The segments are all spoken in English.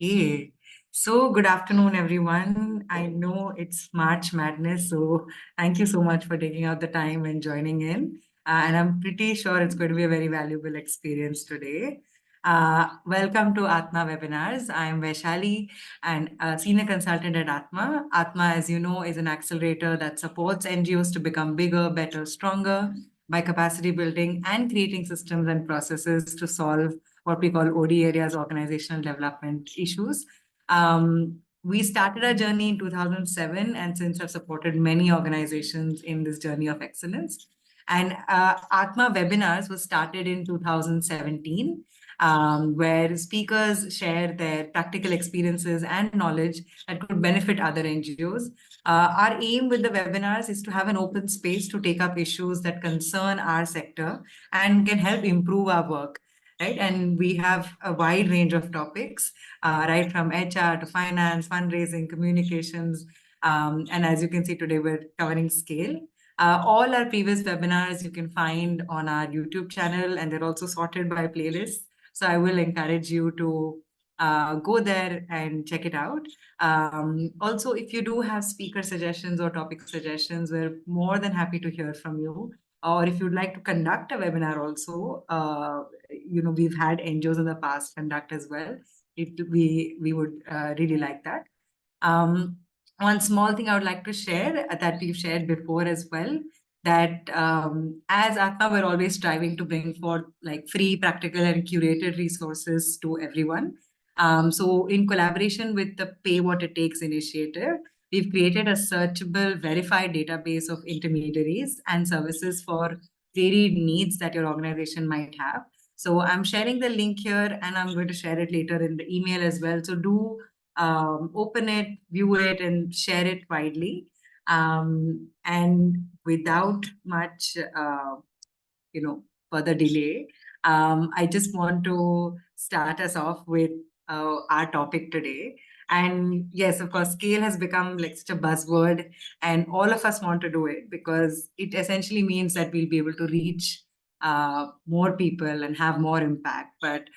Hey, so good afternoon, everyone. I know it's March Madness, so thank you so much for taking out the time and joining in. And I'm pretty sure it's going to be a very valuable experience today. Welcome to Atma webinars. I'm Vaishali and a senior consultant at Atma. Atma, as you know, is an accelerator that supports NGOs to become bigger, better, stronger by capacity building and creating systems and processes to solve what we call OD areas, organizational development issues. We started our journey in 2007 and since have supported many organizations in this journey of excellence. And Atma webinars was started in 2017, where speakers share their practical experiences and knowledge that could benefit other NGOs. Our aim with the webinars is to have an open space to take up issues that concern our sector and can help improve our work. Right. And we have a wide range of topics, right from HR to finance, fundraising, communications. And as you can see today, we're covering scale. All our previous webinars you can find on our YouTube channel, and they're also sorted by playlists. So I will encourage you to go there and check it out. Also, if you do have speaker suggestions or topic suggestions, we're more than happy to hear from you. Or if you'd like to conduct a webinar also, we've had NGOs in the past conduct as well. We would really like that. One small thing I would like to share that we've shared before as well, that as Atma, we're always striving to bring forth like free, practical, and curated resources to everyone. So in collaboration with the Pay What It Takes initiative, we've created a searchable, verified database of intermediaries and services for varied needs that your organization might have. So I'm sharing the link here and I'm going to share it later in the email as well. So do open it, view it, and share it widely. And without much, further delay, I just want to start us off with our topic today. And yes, of course, scale has become like such a buzzword, and all of us want to do it because it essentially means that we'll be able to reach more people and have more impact. But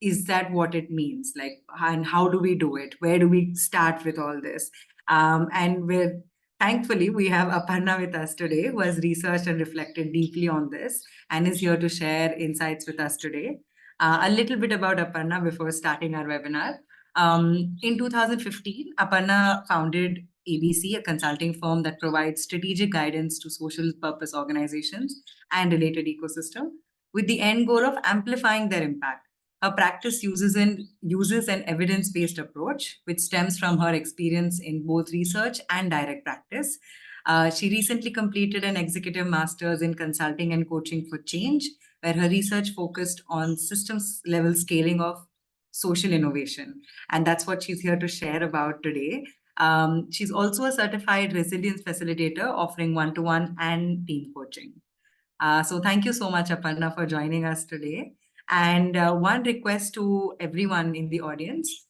is that what it means? Like, and how do we do it? Where do we start with all this? And with Thankfully, we have Aparna with us today, who has researched and reflected deeply on this and is here to share insights with us today. A little bit about Aparna before starting our webinar. In 2015, Aparna founded ABC, a consulting firm that provides strategic guidance to social purpose organizations and related ecosystem with the end goal of amplifying their impact. Her practice uses an evidence-based approach, which stems from her experience in both research and direct practice. She recently completed an executive master's in consulting and coaching for change, where her research focused on systems level scaling of social innovation. And that's what she's here to share about today. She's also a certified resilience facilitator offering one-to-one and team coaching. So thank you so much, Aparna, for joining us today. And one request to everyone in the audience,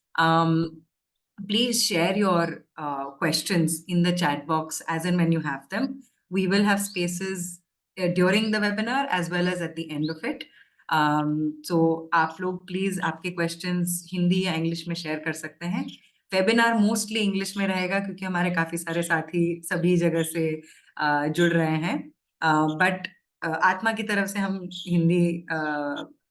please share your questions in the chat box as and when you have them. We will have spaces during the webinar as well as at the end of it. So आप लोग please आपके questions Hindi या English में share कर सकते हैं. Webinar mostly English में रहेगा क्योंकि हमारे काफी सारे साथी सभी जगह से जुड़ रहे हैं. बट आत्मा की तरफ से हम हिंदी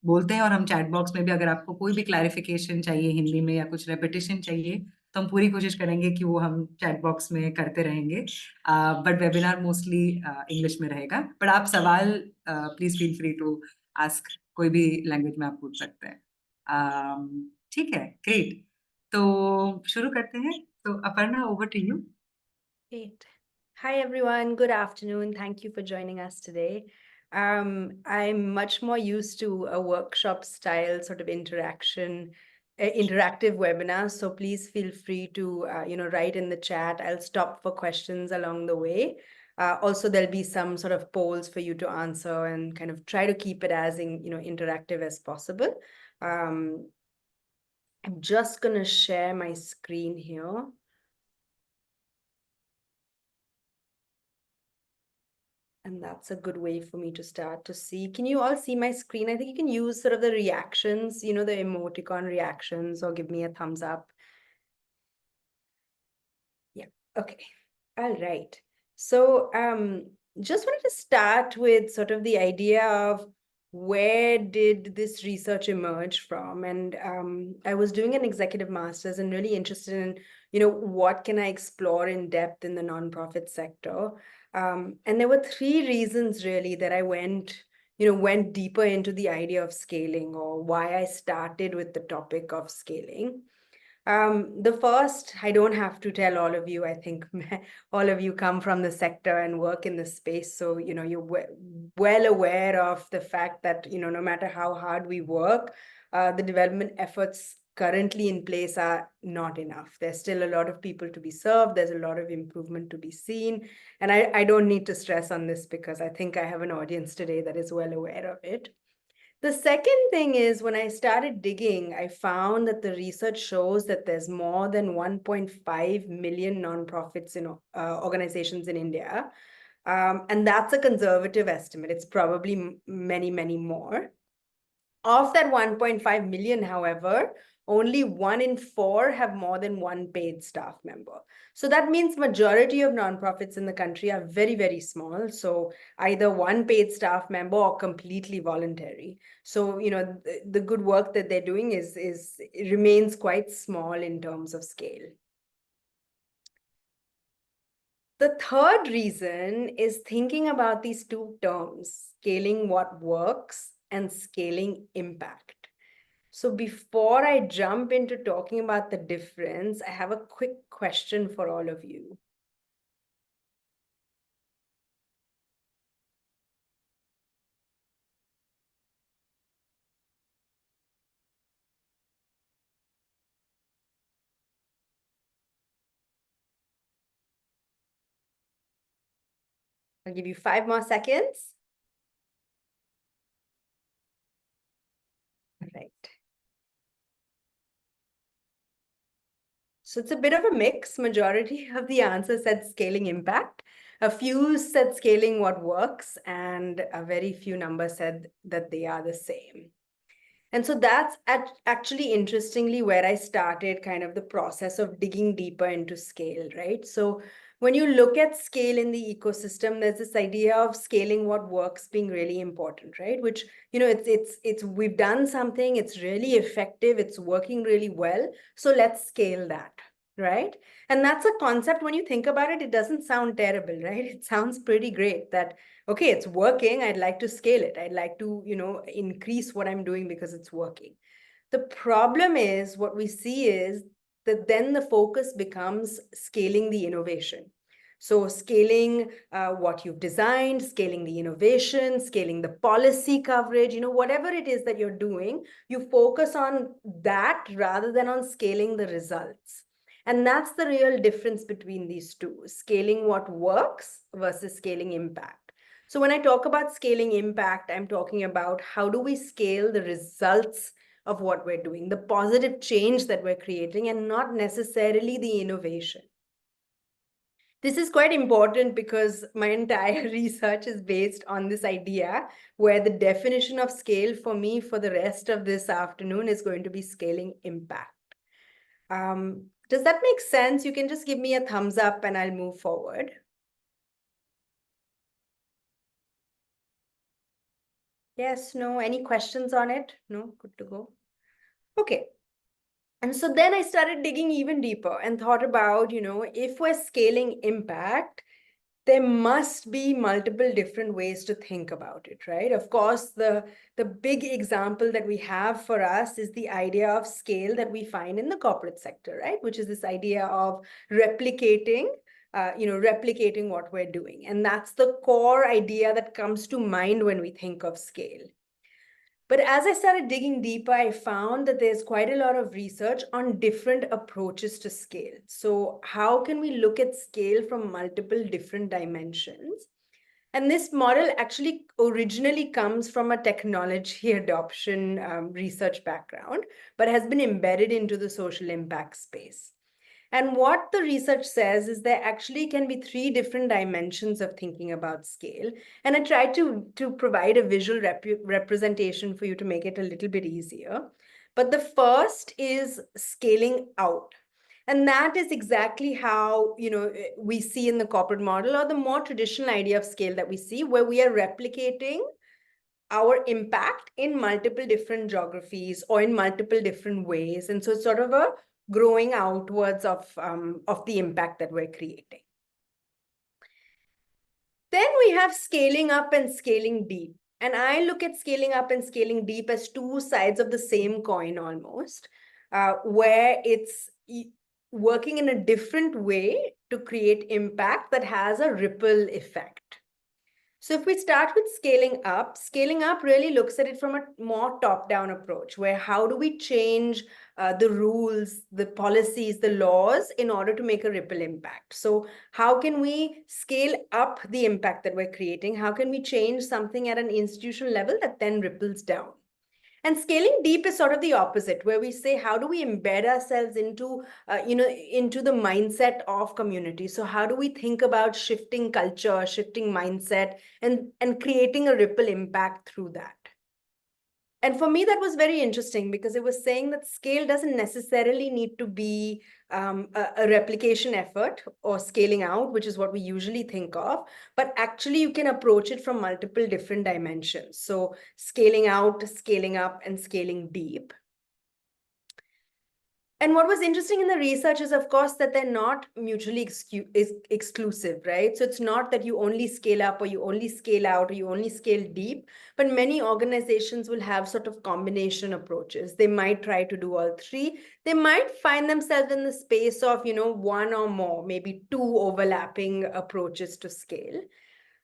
बोलते हैं और हम चैट बॉक्स में भी अगर आपको कोई भी क्लैरिफिकेशन चाहिए हिंदी में या कुछ रेपिटेशन चाहिए तो हम पूरी कोशिश करेंगे कि वो हम चैट बॉक्स में करते रहेंगे. बट वेबिनार मोस्टली इंग्लिश में रहेगा. बट आप सवाल please feel free to ask, कोई भी लैंग्वेज में आप पूछ सकते हैं. ठीक है, ग्रेट. तो शुरू करते हैं. तो Aparna, over to you. Great. Hi, everyone. Good afternoon. Thank you for joining us today. I'm much more used to a workshop style sort of interactive webinar. So please feel free to, write in the chat. I'll stop for questions along the way. Also, there'll be some sort of polls for you to answer and kind of try to keep it as interactive as possible. I'm just going to share my screen here. And that's a good way for me to start to see. Can you all see my screen? I think you can use sort of the reactions, the emoticon reactions, or give me a thumbs up. Yeah, okay. All right. So just wanted to start with sort of the idea of where did this research emerge from? And I was doing an executive master's and really interested in, what can I explore in depth in the nonprofit sector? And there were three reasons really that I went deeper into the idea of scaling, or why I started with the topic of scaling. The first, I don't have to tell all of you, I think all of you come from the sector and work in the space. So, you're well aware of the fact that, no matter how hard we work, the development efforts currently in place are not enough. There's still a lot of people to be served. There's a lot of improvement to be seen. And I don't need to stress on this because I think I have an audience today that is well aware of it. The second thing is, when I started digging, I found that the research shows that there's more than 1.5 million nonprofits in organizations in India. And that's a conservative estimate. It's probably many, many more. Of that 1.5 million, however, only 1 in 4 have more than one paid staff member. So that means majority of nonprofits in the country are very, very small. So either one paid staff member or completely voluntary. So, the good work that they're doing it remains quite small in terms of scale. The third reason is thinking about these two terms, scaling what works and scaling impact. So before I jump into talking about the difference, I have a quick question for all of you. I'll give you 5 more seconds. All right. So it's a bit of a mix. Majority of the answers said scaling impact. A few said scaling what works, and a very few numbers said that they are the same. And so that's actually interestingly where I started kind of the process of digging deeper into scale, right? So when you look at scale in the ecosystem, there's this idea of scaling what works being really important, right? Which, it's we've done something, it's really effective, it's working really well. So let's scale that, right? And that's a concept, when you think about it, it doesn't sound terrible, right? It sounds pretty great that, okay, it's working, I'd like to scale it. I'd like to, increase what I'm doing because it's working. The problem is, what we see is that then the focus becomes scaling the innovation. So scaling what you've designed, scaling the innovation, scaling the policy coverage, whatever it is that you're doing, you focus on that rather than on scaling the results. And that's the real difference between these two, scaling what works versus scaling impact. So when I talk about scaling impact, I'm talking about how do we scale the results of what we're doing, the positive change that we're creating, and not necessarily the innovation. This is quite important because my entire research is based on this idea, where the definition of scale for me for the rest of this afternoon is going to be scaling impact. Does that make sense? You can just give me a thumbs up and I'll move forward. Yes, no, any questions on it? No, good to go. Okay. And so then I started digging even deeper and thought about, if we're scaling impact, there must be multiple different ways to think about it, right? Of course, the big example that we have for us is the idea of scale that we find in the corporate sector, right? Which is this idea of replicating what we're doing. And that's the core idea that comes to mind when we think of scale. But as I started digging deeper, I found that there's quite a lot of research on different approaches to scale. So how can we look at scale from multiple different dimensions? And this model actually originally comes from a technology adoption research background, but has been embedded into the social impact space. And what the research says is there actually can be three different dimensions of thinking about scale. And I tried to provide a visual representation for you to make it a little bit easier. But the first is scaling out. And that is exactly how, we see in the corporate model, or the more traditional idea of scale that we see, where we are replicating our impact in multiple different geographies or in multiple different ways. And so it's sort of a growing outwards of the impact that we're creating. Then we have scaling up and scaling deep. And I look at scaling up and scaling deep as two sides of the same coin almost, where it's working in a different way to create impact that has a ripple effect. So if we start with scaling up really looks at it from a more top-down approach, where how do we change the rules, the policies, the laws in order to make a ripple impact? So how can we scale up the impact that we're creating? How can we change something at an institutional level that then ripples down? And scaling deep is sort of the opposite, where we say, how do we embed ourselves into, into the mindset of community? So how do we think about shifting culture, shifting mindset, and creating a ripple impact through that? And for me, that was very interesting because it was saying that scale doesn't necessarily need to be a replication effort or scaling out, which is what we usually think of, but actually you can approach it from multiple different dimensions. So scaling out, scaling up, and scaling deep. And what was interesting in the research is, of course, that they're not mutually exclusive, right? So it's not that you only scale up or you only scale out or you only scale deep, but many organizations will have sort of combination approaches. They might try to do all three. They might find themselves in the space of, one or more, maybe two overlapping approaches to scale.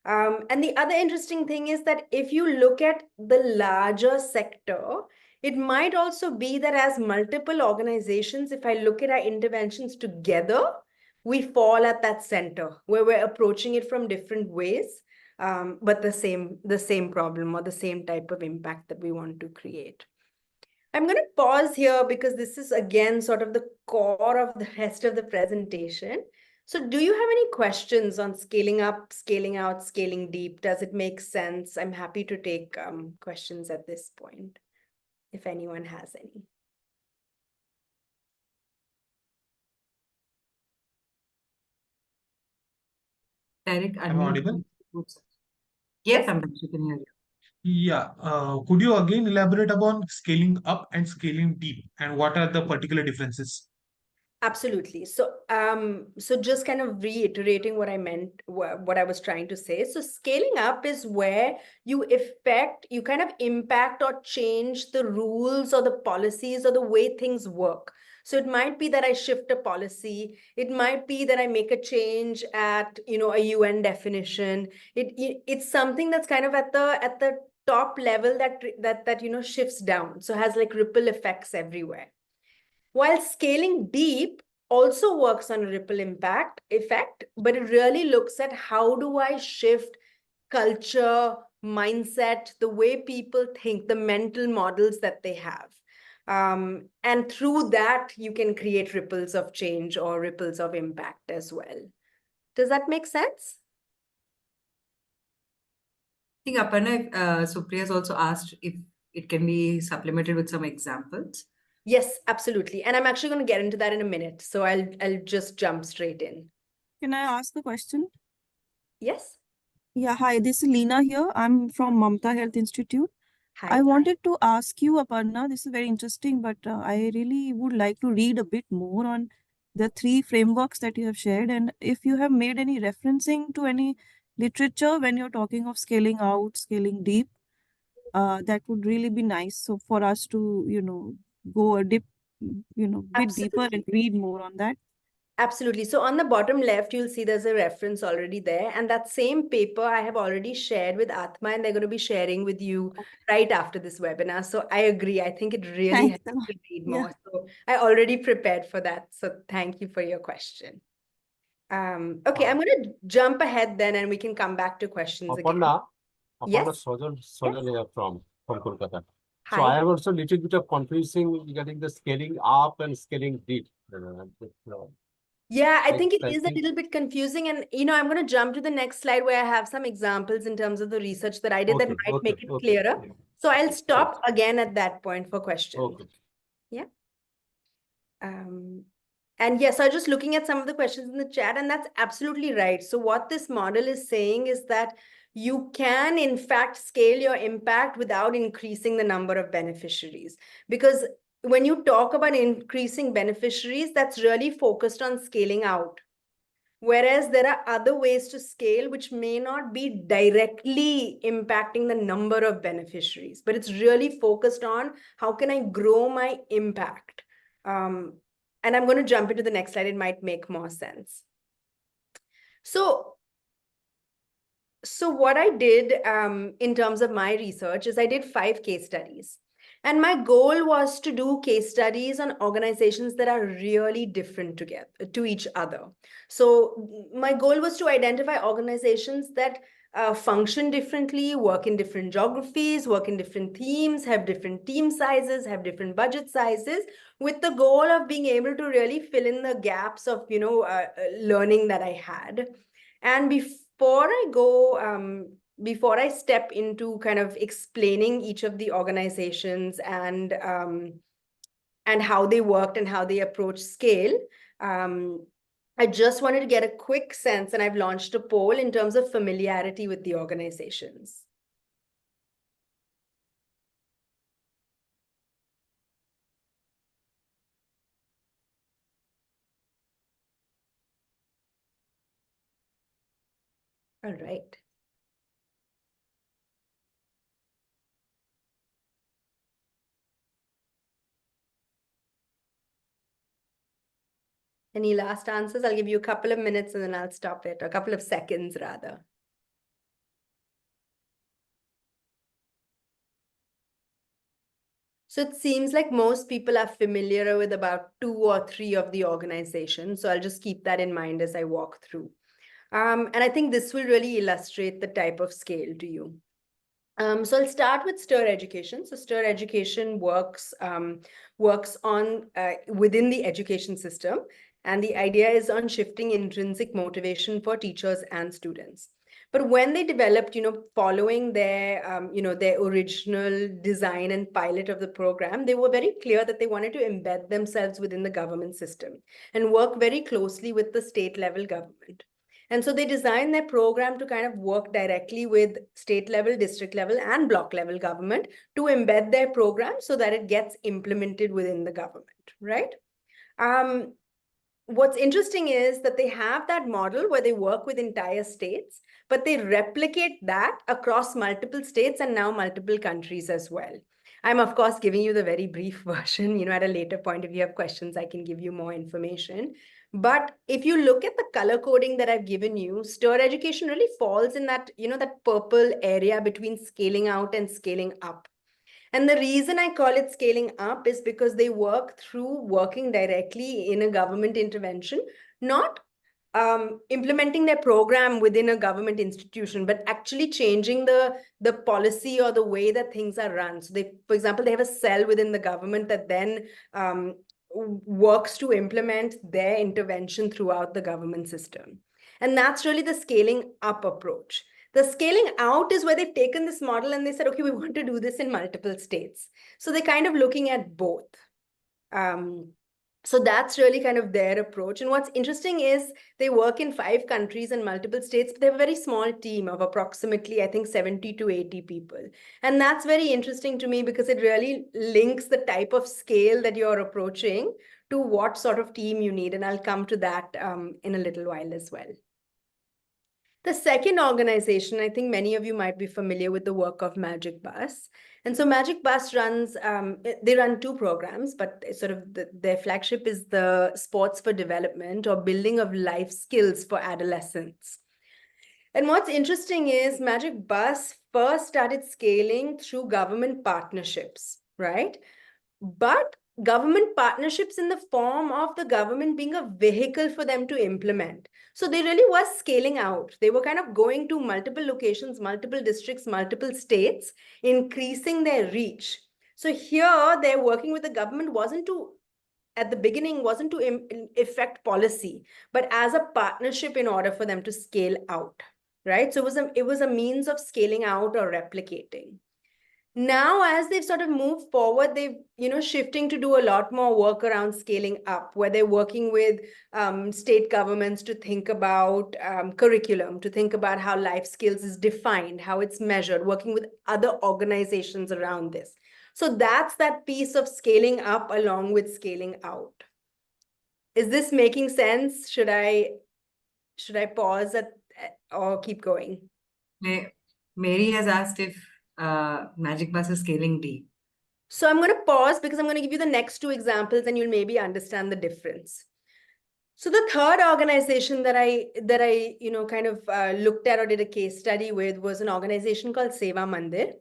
And the other interesting thing is that if you look at the larger sector, it might also be that as multiple organizations, if I look at our interventions together, we fall at that center where we're approaching it from different ways, but the same problem or the same type of impact that we want to create. I'm going to pause here because this is, again, sort of the core of the rest of the presentation. So do you have any questions on scaling up, scaling out, scaling deep? Does it make sense? I'm happy to take questions at this point, if anyone has any. Derek, Am I audible? Yes, Yes. I'm you can hear you. Yeah. Could you again elaborate upon scaling up and scaling deep, and what are the particular differences? Absolutely. So, just kind of reiterating what I meant, what I was trying to say. So scaling up is where you kind of impact or change the rules or the policies or the way things work. So it might be that I shift a policy. It might be that I make a change at, a UN definition. It's something that's kind of at the top level that shifts down. So has like ripple effects everywhere. While scaling deep also works on a ripple impact effect, but it really looks at how do I shift culture, mindset, the way people think, the mental models that they have. And through that, you can create ripples of change or ripples of impact as well. Does that make sense? I think Aparna, Supriya has also asked if it can be supplemented with some examples. Yes, absolutely. And I'm actually going to get into that in a minute. So I'll just jump straight in. Can I ask a question? Yes. Yeah, hi, this is Leena here. I'm from Mamta Health Institute. Hi. I wanted to ask you, Aparna, this is very interesting, but I really would like to read a bit more on the three frameworks that you have shared. And if you have made any referencing to any literature when you're talking of scaling out, scaling deep, that would really be nice. So for us to, go a bit deeper and Absolutely. read more on that. Absolutely. So on the bottom left, you'll see there's a reference already there. And that same paper I have already shared with Atma, and they're going to be sharing with you right after this webinar. So I agree. I think it really Thanks helps a lot. to read Yeah. more. So I already prepared for that. So thank you for your question. Okay, I'm going to jump ahead then, and we can come back to questions again. Aparna, Yes. Sojan here from Kolkata. So Hi. I have also a little bit of confusing regarding the scaling up and scaling deep. Yeah, I I- think it I is a think- little bit confusing. And, I'm going to jump to the next slide where I have some examples in terms of the research that I did that might make it clearer. So I'll stop again at that point for questions. Okay. Yeah. And yes, I was just looking at some of the questions in the chat, and that's absolutely right. So what this model is saying is that you can, in fact, scale your impact without increasing the number of beneficiaries. Because when you talk about increasing beneficiaries, that's really focused on scaling out. Whereas there are other ways to scale which may not be directly impacting the number of beneficiaries, but it's really focused on how can I grow my impact. And I'm going to jump into the next slide. It might make more sense. So what I did in terms of my research is I did 5 case studies. And my goal was to do case studies on organizations that are really different to each other. So my goal was to identify organizations that function differently, work in different geographies, work in different themes, have different team sizes, have different budget sizes, with the goal of being able to really fill in the gaps of, learning that I had. And before I step into kind of explaining each of the organizations and how they worked and how they approach scale, I just wanted to get a quick sense, and I've launched a poll in terms of familiarity with the organizations. All right. Any last answers? I'll give you a couple of minutes and then I'll stop it, or a couple of seconds rather. So it seems like most people are familiar with about 2 or 3 of the organizations. So I'll just keep that in mind as I walk through. And I think this will really illustrate the type of scale to you. So I'll start with STIR Education. So STIR Education works on within the education system. And the idea is on shifting intrinsic motivation for teachers and students. But when they developed, following their, their original design and pilot of the program, they were very clear that they wanted to embed themselves within the government system and work very closely with the state level government. And so they designed their program to kind of work directly with state level, district level, and block level government to embed their program so that it gets implemented within the government, right? What's interesting is that they have that model where they work with entire states, but they replicate that across multiple states and now multiple countries as well. I'm, of course, giving you the very brief version. At a later point, if you have questions, I can give you more information. But if you look at the color coding that I've given you, STIR Education really falls in that, that purple area between scaling out and scaling up. And the reason I call it scaling up is because they work through working directly in a government intervention, not implementing their program within a government institution, but actually changing the policy or the way that things are run. So they, for example, they have a cell within the government that then works to implement their intervention throughout the government system. And that's really the scaling up approach. The scaling out is where they've taken this model and they said, okay, we want to do this in multiple states. So they're kind of looking at both. So that's really kind of their approach. And what's interesting is they work in 5 countries and multiple states, but they have a very small team of approximately, I think, 70 to 80 people. And that's very interesting to me because it really links the type of scale that you're approaching to what sort of team you need. And I'll come to that in a little while as well. The second organization, I think many of you might be familiar with the work of Magic Bus. And so Magic Bus runs, they run 2 programs, but sort of their flagship is the Sports for Development or Building of Life Skills for Adolescents. And what's interesting is Magic Bus first started scaling through government partnerships, right? But government partnerships in the form of the government being a vehicle for them to implement. So they really were scaling out. They were kind of going to multiple locations, multiple districts, multiple states, increasing their reach. So here they're working with the government wasn't to at the beginning wasn't to affect policy, but as a partnership in order for them to scale out, right? So it was a means of scaling out or replicating. Now, as they've sort of moved forward, they've, shifting to do a lot more work around scaling up, where they're working with state governments to think about curriculum, to think about how life skills is defined, how it's measured, working with other organizations around this. So that's that piece of scaling up along with scaling out. Is this making sense? Should I pause or keep going? Mary has asked if Magic Bus is scaling deep. So I'm going to pause because I'm going to give you the next two examples and you'll maybe understand the difference. So the third organization that I kind of looked at or did a case study with was an organization called Seva Mandir.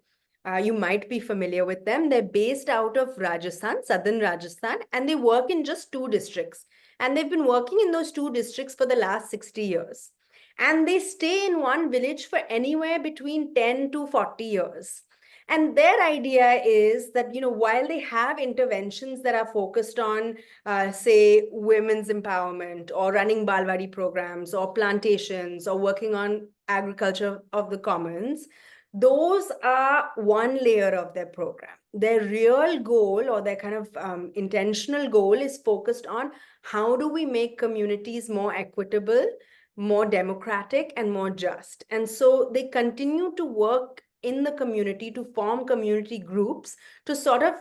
You might be familiar with them. They're based out of Rajasthan, southern Rajasthan, and they work in just 2 districts. And they've been working in those 2 districts for the last 60 years. And they stay in one village for anywhere between 10 to 40 years. And their idea is that, while they have interventions that are focused on, say, women's empowerment or running Balwadi programs or plantations or working on agriculture of the commons, those are one layer of their program. Their real goal or their kind of intentional goal is focused on how do we make communities more equitable, more democratic, and more just. And so they continue to work in the community to form community groups to sort of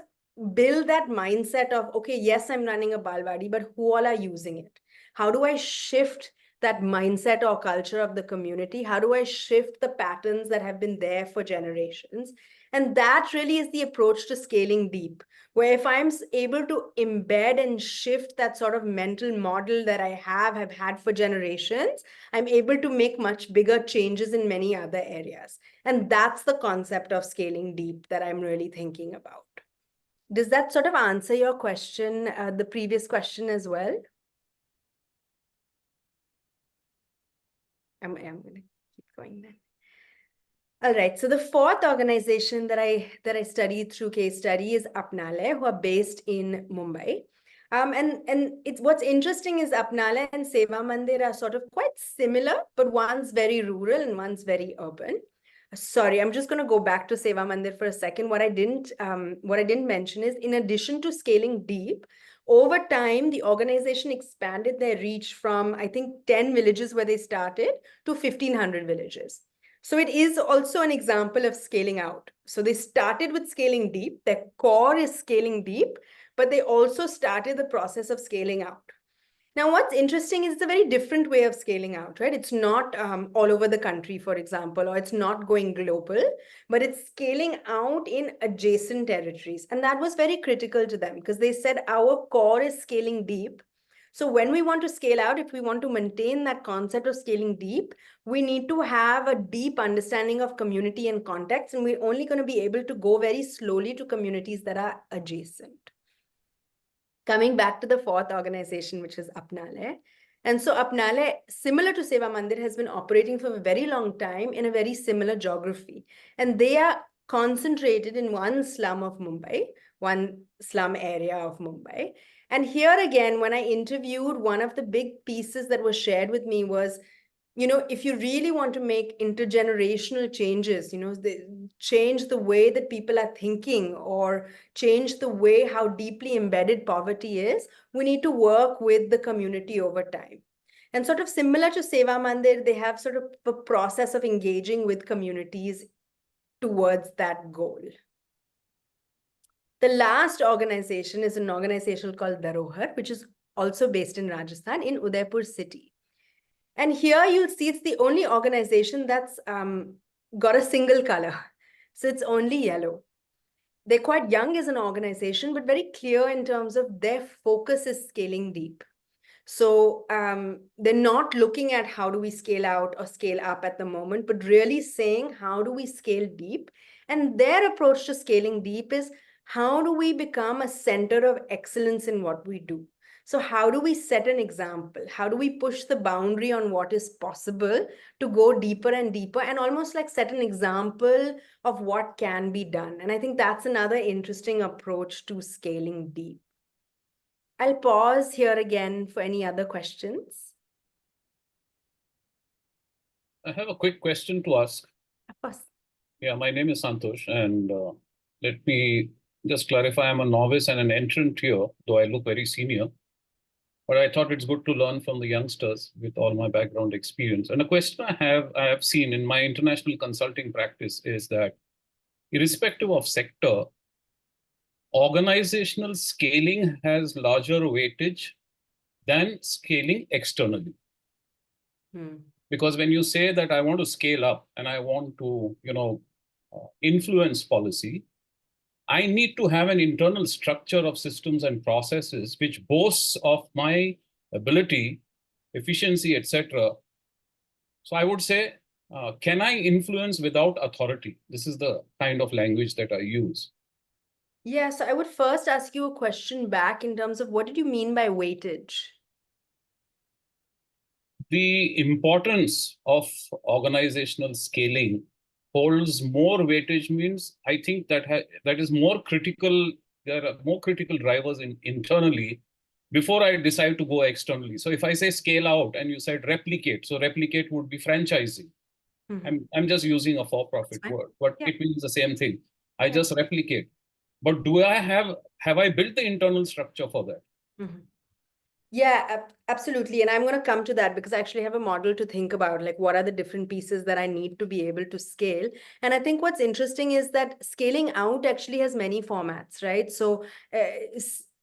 build that mindset of, okay, yes, I'm running a Balwadi, but who all are using it? How do I shift that mindset or culture of the community? How do I shift the patterns that have been there for generations? And that really is the approach to scaling deep, where if I'm able to embed and shift that sort of mental model that I have had for generations, I'm able to make much bigger changes in many other areas. And that's the concept of scaling deep that I'm really thinking about. Does that sort of answer your question, the previous question as well? I'm going to keep going then. All right, so the fourth organization that I studied through case study is Apnale, who are based in Mumbai. And it's what's interesting is Apnale and Seva Mandir are sort of quite similar, but one's very rural and one's very urban. Sorry, I'm just going to go back to Seva Mandir for a second. What I didn't mention is, in addition to scaling deep, over time, the organization expanded their reach from, I think, 10 villages where they started to 1,500 villages. So it is also an example of scaling out. So they started with scaling deep. Their core is scaling deep, but they also started the process of scaling out. Now, what's interesting is it's a very different way of scaling out, right? It's not all over the country, for example, or it's not going global, but it's scaling out in adjacent territories. And that was very critical to them because they said our core is scaling deep. So when we want to scale out, if we want to maintain that concept of scaling deep, we need to have a deep understanding of community and context. And we're only going to be able to go very slowly to communities that are adjacent. Coming back to the fourth organization, which is Apnale. And so Apnale, similar to Seva Mandir, has been operating for a very long time in a very similar geography. And they are concentrated in one slum of Mumbai, one slum area of Mumbai. And here again, when I interviewed, one of the big pieces that was shared with me was, if you really want to make intergenerational changes, change the way that people are thinking or change the way how deeply embedded poverty is, we need to work with the community over time. And sort of similar to Seva Mandir, they have sort of a process of engaging with communities towards that goal. The last organization is an organization called Dharohar, which is also based in Rajasthan, in Udaipur city. And here you'll see it's the only organization that's got a single color. So it's only yellow. They're quite young as an organization, but very clear in terms of their focus is scaling deep. So they're not looking at how do we scale out or scale up at the moment, but really saying how do we scale deep? And their approach to scaling deep is how do we become a center of excellence in what we do? So how do we set an example? How do we push the boundary on what is possible to go deeper and deeper and almost like set an example of what can be done? And I think that's another interesting approach to scaling deep. I'll pause here again for any other questions. I have a quick question to ask. Of course. Yeah, my name is Santosh, and let me just clarify, I'm a novice and an entrant here, though I look very senior. But I thought it's good to learn from the youngsters with all my background experience. And a question I have seen in my international consulting practice is that irrespective of sector, organizational scaling has larger weightage than scaling externally. Because when you say that I want to scale up and I want to, influence policy, I need to have an internal structure of systems and processes which boasts of my ability, efficiency, etc. So I would say, can I influence without authority? This is the kind of language that I use. Yeah, so I would first ask you a question back in terms of what did you mean by weightage? The importance of organizational scaling holds more weightage means I think that is more critical. There are more critical drivers internally before I decide to go externally. So if I say scale out and you said replicate, so replicate would be franchising. I'm just using a for-profit word, but it means the same thing. I just replicate. But do I have I built the internal structure for that? Yeah, absolutely. And I'm going to come to that because I actually have a model to think about, like what are the different pieces that I need to be able to scale. And I think what's interesting is that scaling out actually has many formats, right? So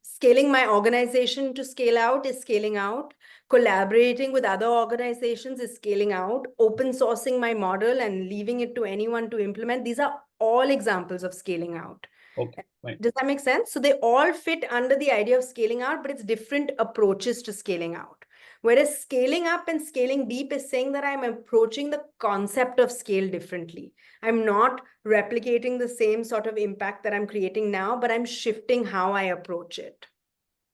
scaling my organization to scale out is scaling out. Collaborating with other organizations is scaling out. Open sourcing my model and leaving it to anyone to implement. These are all examples of scaling out. Okay, fine. Does that make sense? So they all fit under the idea of scaling out, but it's different approaches to scaling out. Whereas scaling up and scaling deep is saying that I'm approaching the concept of scale differently. I'm not replicating the same sort of impact that I'm creating now, but I'm shifting how I approach it.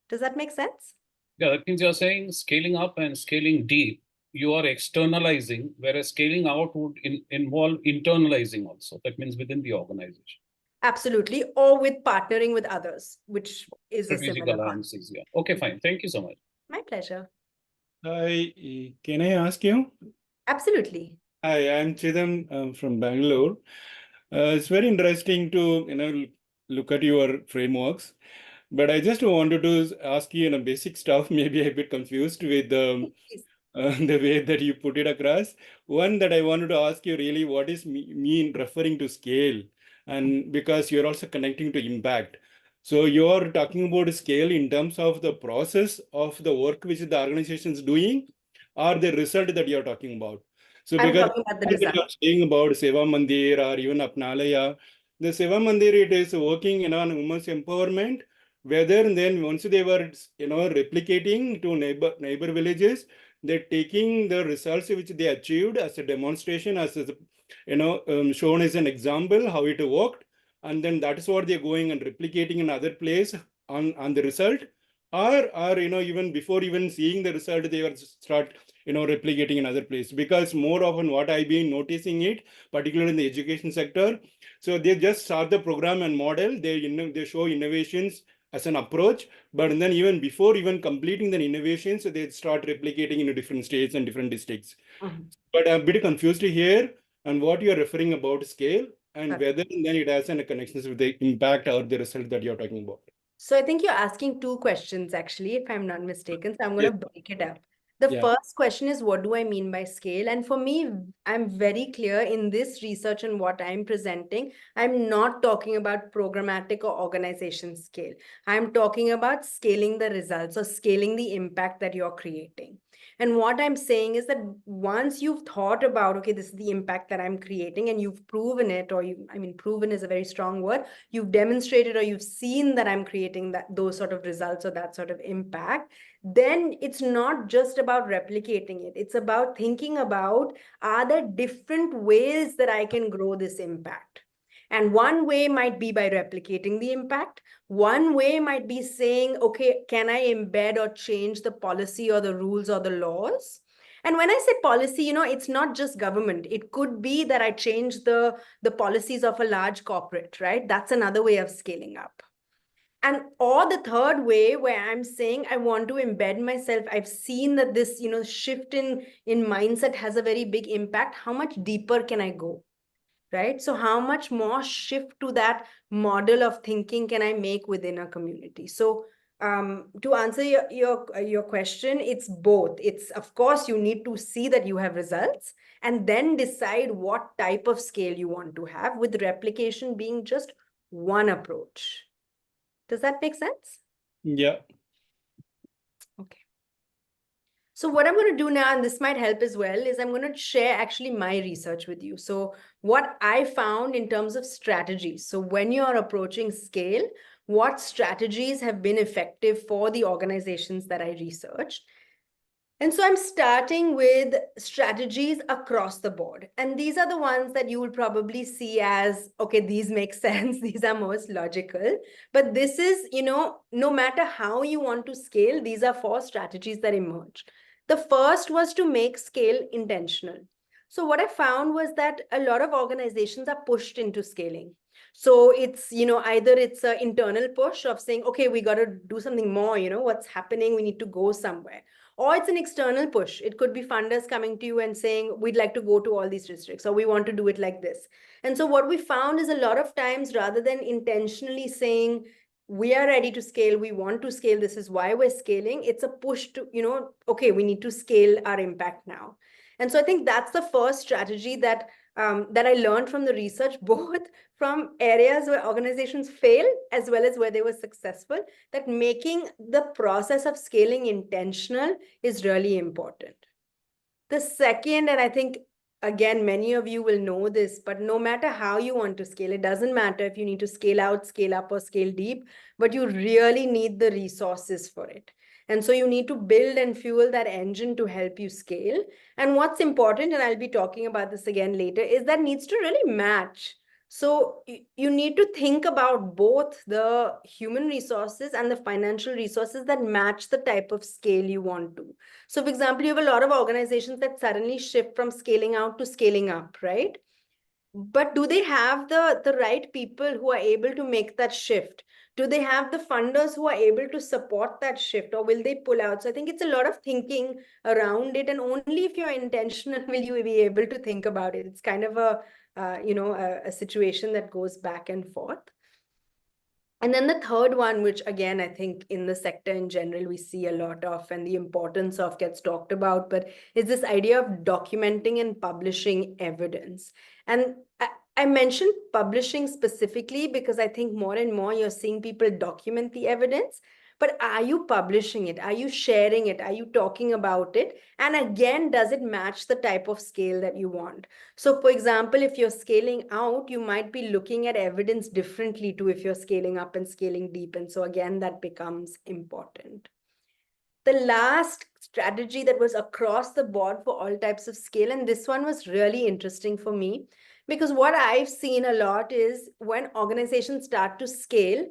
Does that make sense? Yeah, that means you're saying scaling up and scaling deep, you are externalizing, whereas scaling out would involve internalizing also. That means within the organization. Absolutely. Or with partnering with others, which is a Strategic similar alliances. Yeah. Okay, fine. Thank you so much. My pleasure. Hi, can I ask you? Absolutely. Hi, I'm Chidam from Bangalore. It's very interesting to look at your frameworks, but I just wanted to ask you basic stuff. Maybe a bit confused with the way that you put it across. One that I wanted to ask you really, what is mean referring to scale, and because you're also connecting to impact. So you're talking about scale in terms of the process of the work which the organization is doing, or the result that you're talking about. So I'm because talking about the result. you're saying about Seva Mandir or even Apnalaya, the Seva Mandir, it is working on women's empowerment. Whether then once they were replicating to neighbor villages, they're taking the results which they achieved as a demonstration, as shown as an example how it worked, and then that is what they're going and replicating in other place on the result, or even before even seeing the result, they were start replicating in other place. Because more often what I've been noticing it, particularly in the education sector, so they just start the program and model, they show innovations as an approach, but then even before even completing the innovations, so they start replicating in different states and different districts. But I'm a bit confused here on what you're referring about scale, and whether then it has any connections with the impact or the result that you're talking about. So I think you're asking two questions, actually, if I'm not mistaken. So I'm going to break it up. The first question is, what do I mean by scale? And for me, I'm very clear in this research and what I'm presenting. I'm not talking about programmatic or organization scale. I'm talking about scaling the results or scaling the impact that you're creating. And what I'm saying is that once you've thought about, okay, this is the impact that I'm creating, and you've proven it, or proven is a very strong word. You've demonstrated or you've seen that I'm creating those sort of results or that sort of impact, then it's not just about replicating it. It's about thinking about, are there different ways that I can grow this impact? And one way might be by replicating the impact. One way might be saying, okay, can I embed or change the policy or the rules or the laws? And when I say policy, it's not just government. It could be that I change the policies of a large corporate, right? That's another way of scaling up. And or the third way where I'm saying I want to embed myself, I've seen that this, shift in mindset has a very big impact. How much deeper can I go? Right? So how much more shift to that model of thinking can I make within a community? So to answer your question, it's both. It's, of course, you need to see that you have results and then decide what type of scale you want to have, with replication being just one approach. Does that make sense? Yeah. Okay. So what I'm going to do now, and this might help as well, is I'm going to share actually my research with you. So what I found in terms of strategies. So when you are approaching scale, what strategies have been effective for the organizations that I researched? And so I'm starting with strategies across the board. And these are the ones that you will probably see as, okay, these make sense. These are most logical. But this is, no matter how you want to scale, these are 4 strategies that emerged. The first was to make scale intentional. So what I found was that a lot of organizations are pushed into scaling. So it's, either it's an internal push of saying, okay, we got to do something more, what's happening, we need to go somewhere. Or it's an external push. It could be funders coming to you and saying, we'd like to go to all these districts, or we want to do it like this. And so what we found is a lot of times, rather than intentionally saying, we are ready to scale, we want to scale, this is why we're scaling, it's a push to, okay, we need to scale our impact now. And so I think that's the first strategy that I learned from the research, both from areas where organizations fail as well as where they were successful, that making the process of scaling intentional is really important. The second, and I think, again, many of you will know this, but no matter how you want to scale, it doesn't matter if you need to scale out, scale up, or scale deep, but you really need the resources for it. And so you need to build and fuel that engine to help you scale. And what's important, and I'll be talking about this again later, is that needs to really match. So you need to think about both the human resources and the financial resources that match the type of scale you want to. So for example, you have a lot of organizations that suddenly shift from scaling out to scaling up, right? But do they have the right people who are able to make that shift? Do they have the funders who are able to support that shift, or will they pull out? So I think it's a lot of thinking around it, and only if you're intentional will you be able to think about it. It's kind of a situation that goes back and forth. And then the third one, which again, I think in the sector in general, we see a lot of, and the importance of gets talked about, but is this idea of documenting and publishing evidence. And I mentioned publishing specifically because I think more and more you're seeing people document the evidence. But are you publishing it? Are you sharing it? Are you talking about it? And again, does it match the type of scale that you want? So for example, if you're scaling out, you might be looking at evidence differently to if you're scaling up and scaling deep. And so again, that becomes important. The last strategy that was across the board for all types of scale, and this one was really interesting for me, because what I've seen a lot is when organizations start to scale,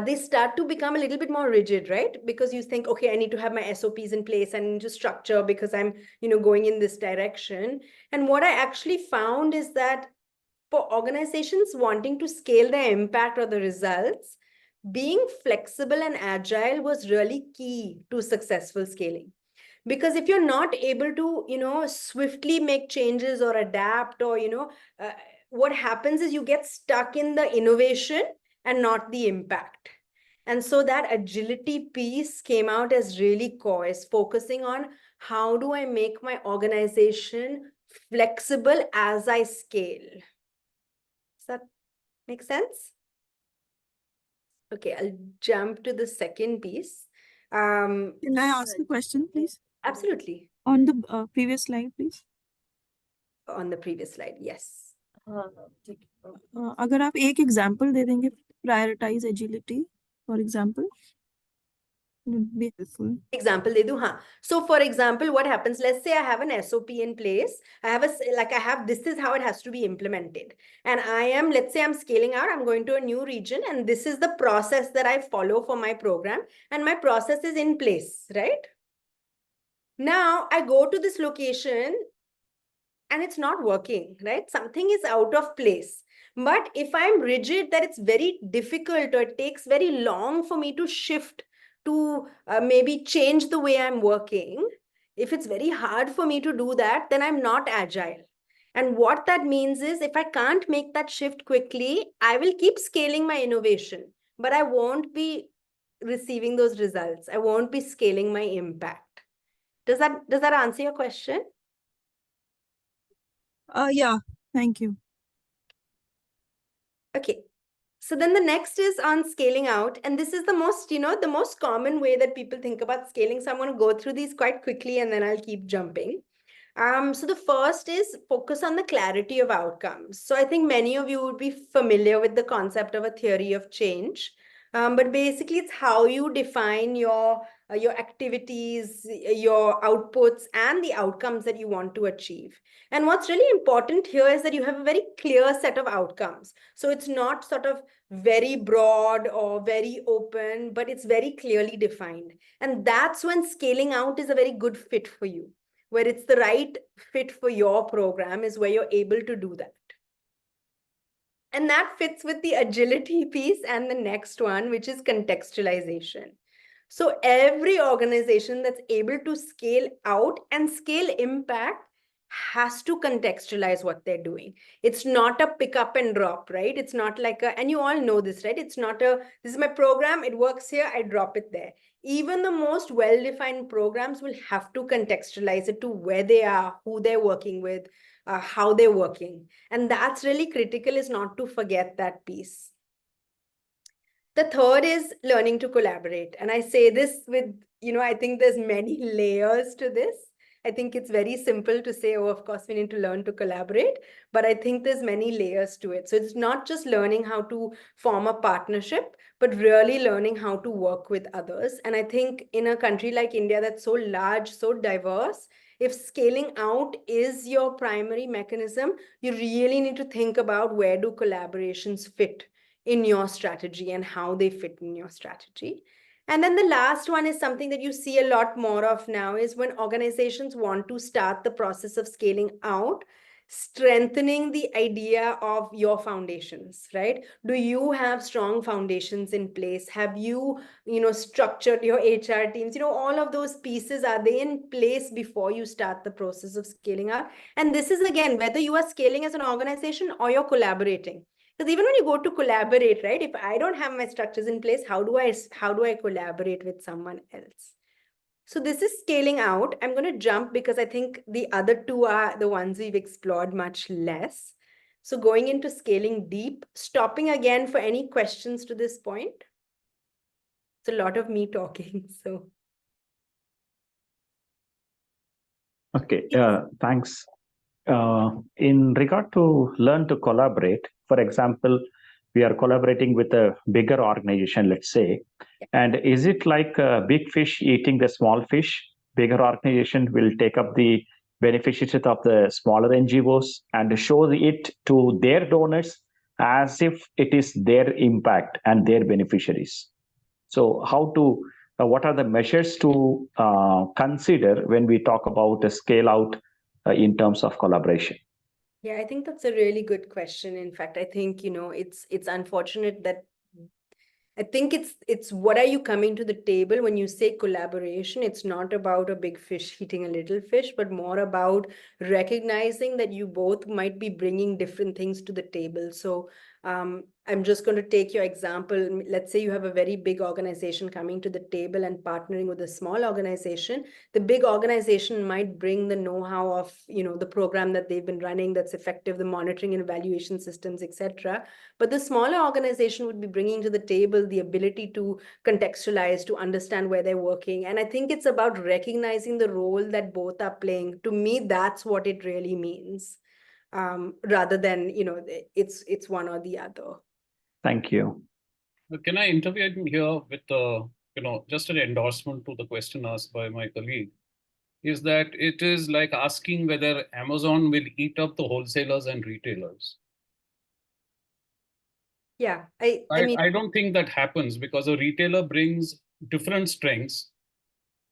they start to become a little bit more rigid, right? Because you think, okay, I need to have my SOPs in place, I need to structure because I'm, going in this direction. And what I actually found is that for organizations wanting to scale their impact or the results, being flexible and agile was really key to successful scaling. Because if you're not able to, swiftly make changes or adapt, or, what happens is you get stuck in the innovation and not the impact. And so that agility piece came out as really core, is focusing on how do I make my organization flexible as I scale. Does that make sense? Okay, I'll jump to the second piece. Can I ask a question, please? Absolutely. On the previous slide, please. On the previous slide, yes. अगर आप एक example दे देंगे, prioritize agility, for example, would be helpful. Example de do, huh? So for example, what happens, let's say I have an SOP in place. This is how it has to be implemented. And let's say I'm scaling out, I'm going to a new region, and this is the process that I follow for my program. And my process is in place, right? Now I go to this location and it's not working, right? Something is out of place. But if I'm rigid, that it's very difficult or it takes very long for me to shift to maybe change the way I'm working. If it's very hard for me to do that, then I'm not agile. And what that means is if I can't make that shift quickly, I will keep scaling my innovation, but I won't be receiving those results. I won't be scaling my impact. Does that answer your question? Yeah, thank you. Okay. So then the next is on scaling out. And this is the most, the most common way that people think about scaling. So I'm going to go through these quite quickly and then I'll keep jumping. So the first is focus on the clarity of outcomes. So I think many of you would be familiar with the concept of a theory of change. But basically it's how you define your activities, your outputs, and the outcomes that you want to achieve. And what's really important here is that you have a very clear set of outcomes. So it's not sort of very broad or very open, but it's very clearly defined. And that's when scaling out is a very good fit for you, where it's the right fit for your program is where you're able to do that. And that fits with the agility piece and the next one, which is contextualization. So every organization that's able to scale out and scale impact has to contextualize what they're doing. It's not a pick up and drop, right? It's not like and you all know this, right? It's not this is my program, it works here, I drop it there. Even the most well-defined programs will have to contextualize it to where they are, who they're working with, how they're working. And that's really critical, is not to forget that piece. The third is learning to collaborate. And I say this with, I think there's many layers to this. I think it's very simple to say, oh, of course, we need to learn to collaborate. But I think there's many layers to it. So it's not just learning how to form a partnership, but really learning how to work with others. And I think in a country like India that's so large, so diverse, if scaling out is your primary mechanism, you really need to think about where do collaborations fit in your strategy and how they fit in your strategy. And then the last one is something that you see a lot more of now, is when organizations want to start the process of scaling out, strengthening the idea of your foundations, right? Do you have strong foundations in place? Have you, structured your HR teams? All of those pieces, are they in place before you start the process of scaling out? And this is, again, whether you are scaling as an organization or you're collaborating. Because even when you go to collaborate, right? If I don't have my structures in place, how do I collaborate with someone else? So this is scaling out. I'm going to jump because I think the other two are the ones we've explored much less. So going into scaling deep, stopping again for any questions to this point. It's a lot of me talking, so. Okay, thanks. In regard to learn to collaborate, for example, we are collaborating with a bigger organization, let's say, and is it like a big fish eating the small fish? Bigger organization will take up the beneficiaries of the smaller NGOs and show it to their donors as if it is their impact and their beneficiaries. So what are the measures to consider when we talk about a scale out in terms of collaboration? Yeah, I think that's a really good question. In fact, I think, it's unfortunate that I think it's what are you coming to the table when you say collaboration? It's not about a big fish eating a little fish, but more about recognizing that you both might be bringing different things to the table. So I'm just going to take your example. Let's say you have a very big organization coming to the table and partnering with a small organization. The big organization might bring the know-how of, the program that they've been running that's effective, the monitoring and evaluation systems, etc. But the smaller organization would be bringing to the table the ability to contextualize, to understand where they're working. And I think it's about recognizing the role that both are playing. To me, that's what it really means. Rather than, it's one or the other. Thank you. Can I intervene here with, just an endorsement to the question asked by my colleague, is that it is like asking whether Amazon will eat up the wholesalers and retailers. Yeah, I mean, I don't think that happens, because a retailer brings different strengths,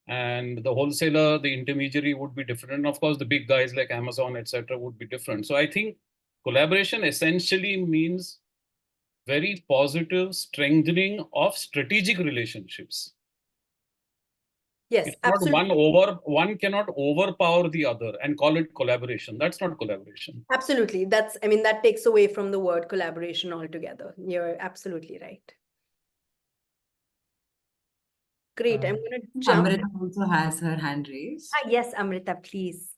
and the wholesaler, the intermediary would be different. And of course, the big guys like Amazon, etc., would be different. So I think Collaboration essentially means very positive strengthening of strategic relationships. Yes, It's not absolutely. one cannot overpower the other and call it collaboration. That's not collaboration. Absolutely. I mean, that takes away from the word collaboration altogether. You're absolutely right. Great. I'm going to jump. Amrita also has her hand raised. Yes, Amrita, please.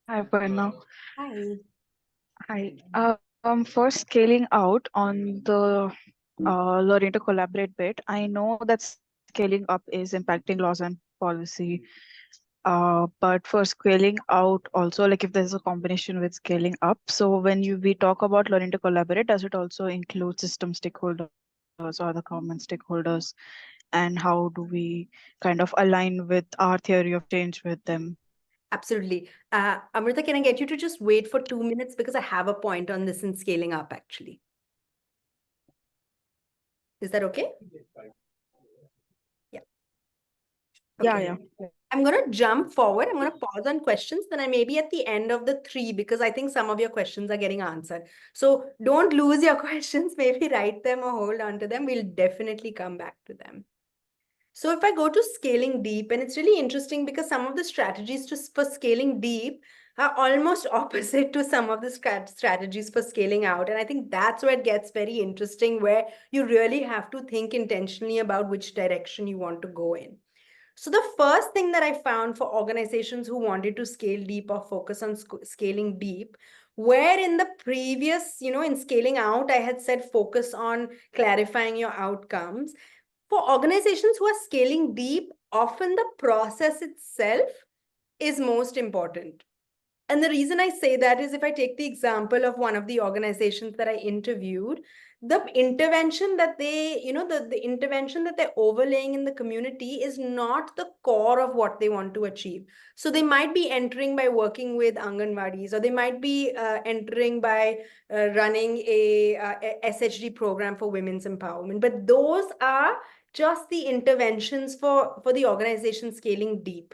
Hi, Aparna. Hi. Hi. First, scaling out on the learning to collaborate bit. I know that scaling up is impacting laws and policy. But for scaling out, also, like if there's a combination with scaling up. So when we talk about learning to collaborate, does it also include system stakeholders or the government stakeholders? And how do we kind of align with our theory of change with them? Absolutely. Amrita, can I get you to just wait for 2 minutes because I have a point on this in scaling up, actually. Is that okay? Yeah. Okay. Yeah. I'm going to jump forward. I'm going to pause on questions. Then I may be at the end of the 3 because I think some of your questions are getting answered. So don't lose your questions. Maybe write them or hold on to them. We'll definitely come back to them. So if I go to scaling deep, and it's really interesting because some of the strategies for scaling deep are almost opposite to some of the strategies for scaling out. And I think that's where it gets very interesting, where you really have to think intentionally about which direction you want to go in. So the first thing that I found for organizations who wanted to scale deep or focus on scaling deep, where in the previous, in scaling out, I had said focus on clarifying your outcomes. For organizations who are scaling deep, often the process itself is most important. And the reason I say that is if I take the example of one of the organizations that I interviewed, the intervention that they, the intervention that they're overlaying in the community is not the core of what they want to achieve. So they might be entering by working with Anganwadis, or they might be entering by running a SHG program for women's empowerment. But those are just the interventions for the organization scaling deep.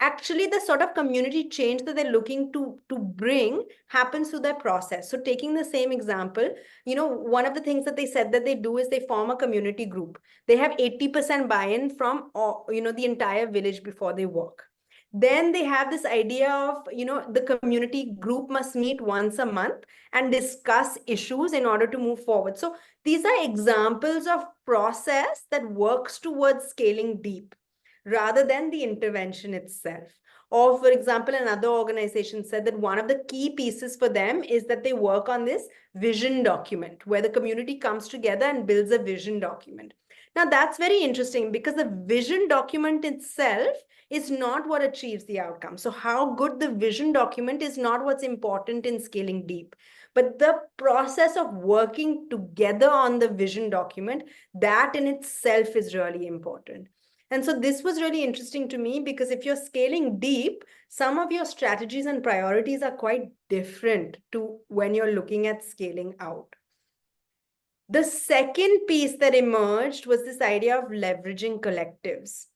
Actually, the sort of community change that they're looking to bring happens through their process. So taking the same example, one of the things that they said that they do is they form a community group. They have 80% buy-in from, the entire village before they work. Then they have this idea of, the community group must meet once a month and discuss issues in order to move forward. So these are examples of process that works towards scaling deep, rather than the intervention itself. Or, for example, another organization said that one of the key pieces for them is that they work on this vision document, where the community comes together and builds a vision document. Now, that's very interesting because the vision document itself is not what achieves the outcome. So how good the vision document is not what's important in scaling deep, but the process of working together on the vision document, that in itself is really important. And so this was really interesting to me because if you're scaling deep, some of your strategies and priorities are quite different to when you're looking at scaling out. The second piece that emerged was this idea of leveraging collectives.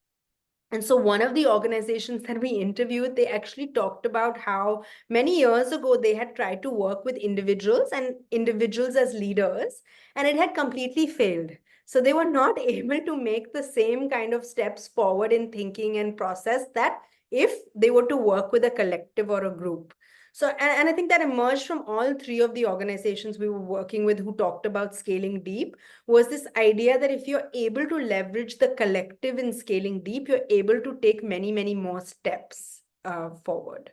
And so one of the organizations that we interviewed, they actually talked about how many years ago they had tried to work with individuals and individuals as leaders, and it had completely failed. So they were not able to make the same kind of steps forward in thinking and process that if they were to work with a collective or a group. So, and I think that emerged from all 3 of the organizations we were working with who talked about scaling deep, was this idea that if you're able to leverage the collective in scaling deep, you're able to take many, many more steps forward.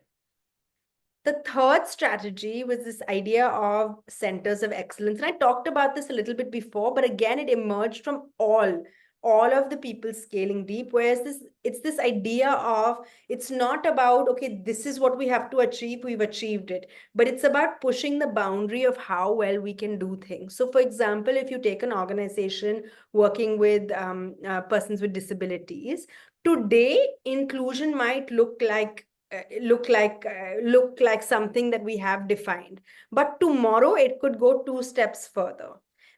The third strategy was this idea of centers of excellence. And I talked about this a little bit before, but again, it emerged from all of the people scaling deep, whereas it's this idea of, it's not about, okay, this is what we have to achieve, we've achieved it, but it's about pushing the boundary of how well we can do things. So for example, if you take an organization working with persons with disabilities, today inclusion might look like something that we have defined, but tomorrow it could go 2 steps further.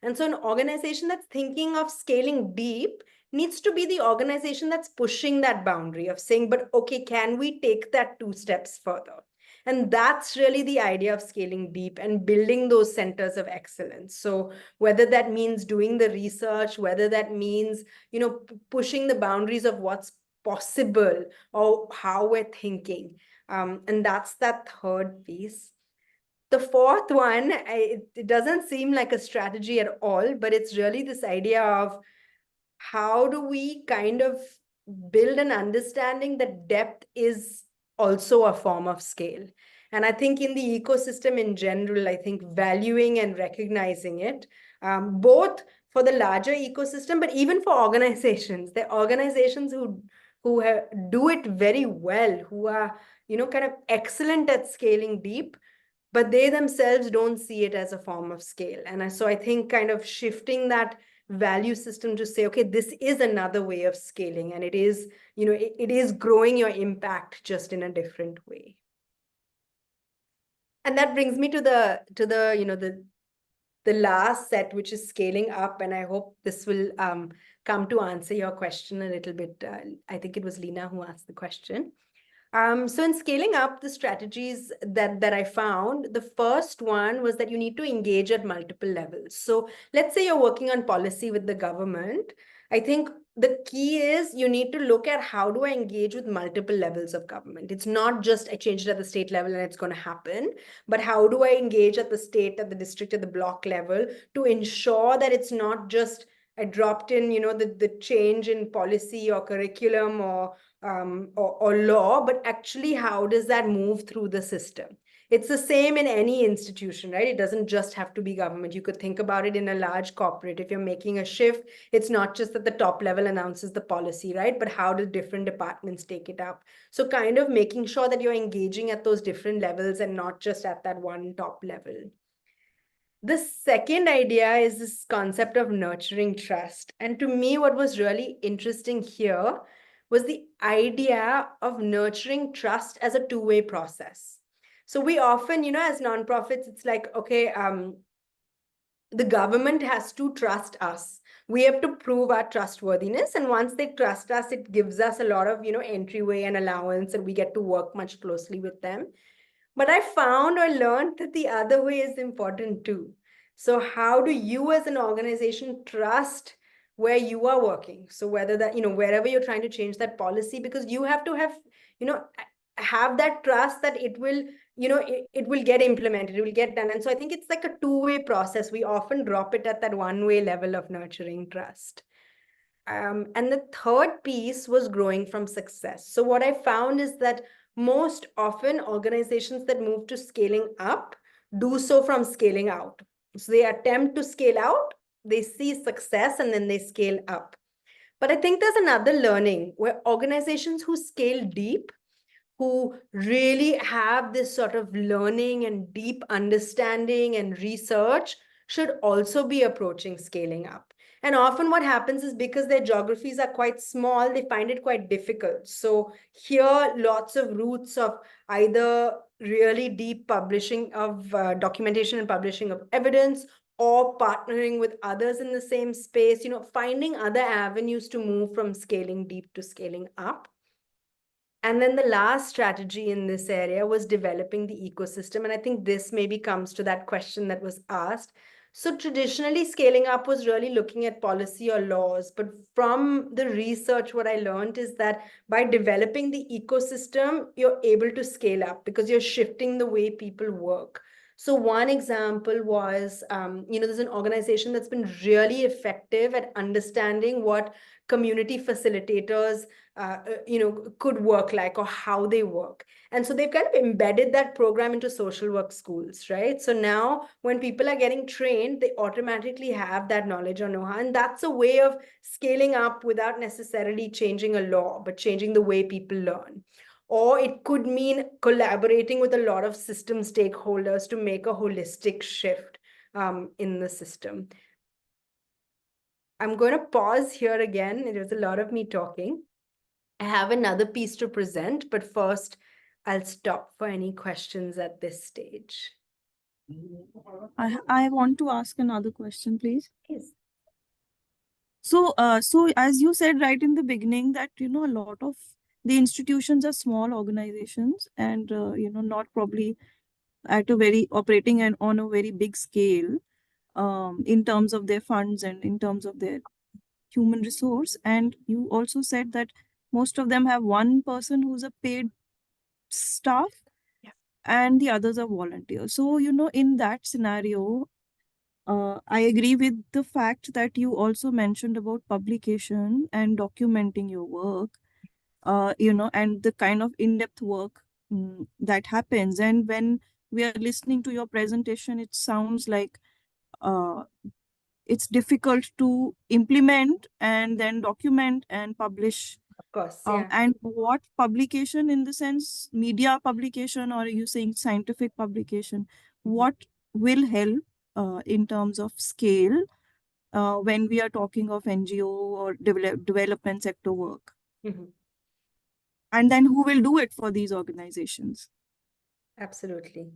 And so an organization that's thinking of scaling deep needs to be the organization that's pushing that boundary of saying, but okay, can we take that 2 steps further? And that's really the idea of scaling deep and building those centers of excellence. So whether that means doing the research, whether that means, pushing the boundaries of what's possible or how we're thinking. And that's that third piece. The fourth one, it doesn't seem like a strategy at all, but it's really this idea of how do we kind of build an understanding that depth is also a form of scale. And I think in the ecosystem in general, I think valuing and recognizing it, both for the larger ecosystem, but even for organizations, the organizations who do it very well, who are, kind of excellent at scaling deep, but they themselves don't see it as a form of scale. And so I think kind of shifting that value system to say, okay, this is another way of scaling, and it is, it is growing your impact just in a different way. And that brings me to the last set, which is scaling up. And I hope this will come to answer your question a little bit. I think it was Lena who asked the question. So in scaling up the strategies that I found, the first one was that you need to engage at multiple levels. So let's say you're working on policy with the government. I think the key is you need to look at how do I engage with multiple levels of government. It's not just I change it at the state level and it's going to happen, but how do I engage at the state, at the district, at the block level to ensure that it's not just I dropped in, the change in policy or curriculum or law, but actually how does that move through the system? It's the same in any institution, right? It doesn't just have to be government. You could think about it in a large corporate. If you're making a shift, it's not just that the top level announces the policy, right? But how do different departments take it up? So kind of making sure that you're engaging at those different levels and not just at that one top level. The second idea is this concept of nurturing trust. And to me, what was really interesting here was the idea of nurturing trust as a two-way process. So we often, as nonprofits, it's like, okay, the government has to trust us. We have to prove our trustworthiness. And once they trust us, it gives us a lot of, entryway and allowance, and we get to work much closely with them. But I found or learned that the other way is important too. So how do you as an organization trust where you are working? So whether that, wherever you're trying to change that policy, because you have to have, have that trust that it will, it will get implemented, it will get done. And so I think it's like a two-way process. We often drop it at that one-way level of nurturing trust. And the third piece was growing from success. So what I found is that most often organizations that move to scaling up do so from scaling out. So they attempt to scale out, they see success, and then they scale up. But I think there's another learning where organizations who scale deep, who really have this sort of learning and deep understanding and research, should also be approaching scaling up. And often what happens is because their geographies are quite small, they find it quite difficult. So here, lots of routes of either really deep publishing of documentation and publishing of evidence, or partnering with others in the same space, finding other avenues to move from scaling deep to scaling up. And then the last strategy in this area was developing the ecosystem. And I think this maybe comes to that question that was asked. So traditionally, scaling up was really looking at policy or laws. But from the research, what I learned is that by developing the ecosystem, you're able to scale up because you're shifting the way people work. So one example was, there's an organization that's been really effective at understanding what community facilitators could work like, or how they work. And so they've kind of embedded that program into social work schools, right? So now when people are getting trained, they automatically have that knowledge or know-how. And that's a way of scaling up without necessarily changing a law, but changing the way people learn. Or it could mean collaborating with a lot of system stakeholders to make a holistic shift in the system. I'm going to pause here again. It was a lot of me talking. I have another piece to present, but first I'll stop for any questions at this stage. I want to ask another question, please. Yes. So as you said right in the beginning that, a lot of the institutions are small organizations and, not probably at a very operating and on a very big scale in terms of their funds and in terms of their human resource. And you also said that most of them have one person who's a paid staff and the others are volunteers. So, in that scenario, I agree with the fact that you also mentioned about publication and documenting your work, and the kind of in-depth work that happens. And when we are listening to your presentation, it sounds like uh, it's difficult to implement and then document and publish. Of course, yeah. And what publication, in the sense media publication, or are you saying scientific publication, what will help in terms of scale when we are talking of NGO or development sector work? And then who will do it for these organizations? Absolutely.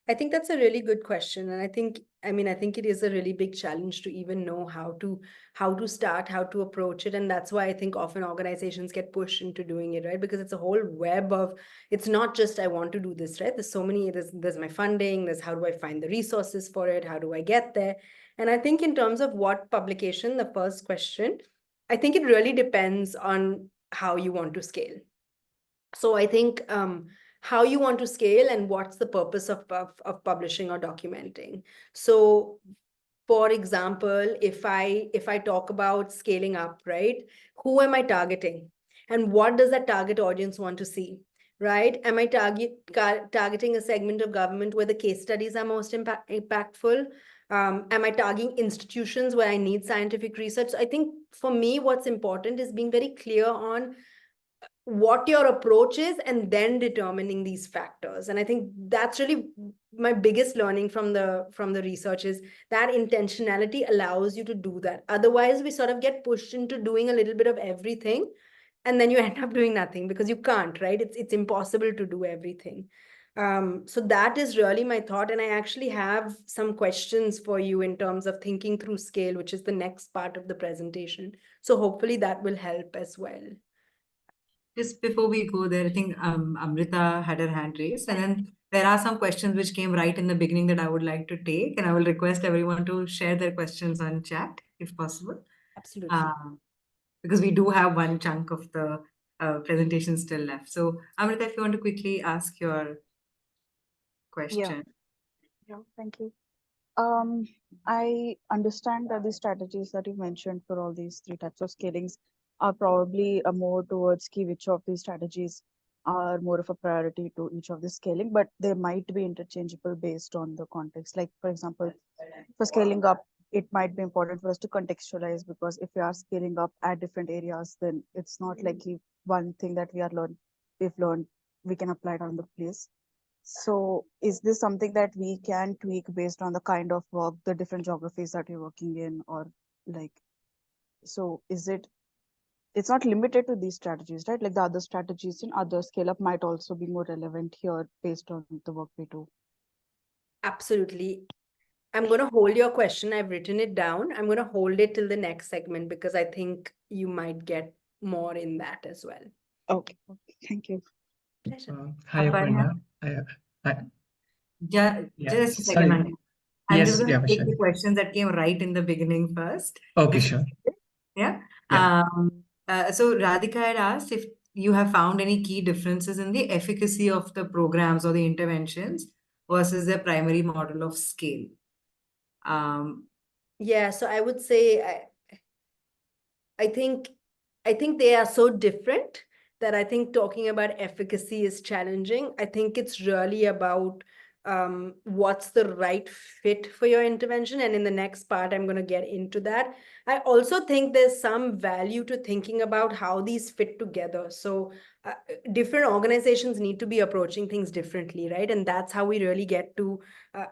I think that's a really good question. And I think it is a really big challenge to even know how to start, how to approach it. And that's why I think often organizations get pushed into doing it, right? Because it's a whole web of, it's not just, I want to do this, right? There's so many, there's my funding, there's how do I find the resources for it? How do I get there? And I think in terms of what publication, the first question, I think it really depends on how you want to scale. So I think how you want to scale and what's the purpose of publishing or documenting. So for example, if I talk about scaling up, right? Who am I targeting? And what does that target audience want to see? Right? Am I targeting a segment of government where the case studies are most impactful? Am I targeting institutions where I need scientific research? So I think for me, what's important is being very clear on what your approach is and then determining these factors. And I think that's really my biggest learning from the research, is that intentionality allows you to do that. Otherwise we sort of get pushed into doing a little bit of everything, and then you end up doing nothing because you can't, right? It's impossible to do everything. So that is really my thought. And I actually have some questions for you in terms of thinking through scale, which is the next part of the presentation. So hopefully that will help as well. Just before we go there, I think Amrita had her hand raised, and then there are some questions which came right in the beginning that I would like to take, and I will request everyone to share their questions on chat if possible. Absolutely. Because we do have one chunk of the presentation still left. So Amrita, if you want to quickly ask your question. Yeah, thank you. I understand that the strategies that you mentioned for all these three types of scalings are probably more towards which of these strategies are more of a priority to each of the scaling, but they might be interchangeable based on the context. Like, for example, for scaling up, it might be important for us to contextualize, because if we are scaling up at different areas, then it's not like one thing that we've learned, we can apply it on the place. So is this something that we can tweak based on the kind of work, the different geographies that you're working in, or like, so it's not limited to these strategies, right? Like the other strategies in other scale up might also be more relevant here based on the work we do. Absolutely. I'm going to hold your question. I've written it down. I'm going to hold it till the next segment because I think you might get more in that as well. Okay. Thank you. Pleasure. Hi, Aparna. Just a second. Sorry. I'm just going to take the questions that came right in the beginning first. Okay, sure. Yeah. So Radhika had asked if you have found any key differences in the efficacy of the programs or the interventions versus their primary model of scale. Yeah, so I would say I think they are so different that I think talking about efficacy is challenging. I think it's really about what's the right fit for your intervention. And in the next part, I'm going to get into that. I also think there's some value to thinking about how these fit together. So different organizations need to be approaching things differently, right? And that's how we really get to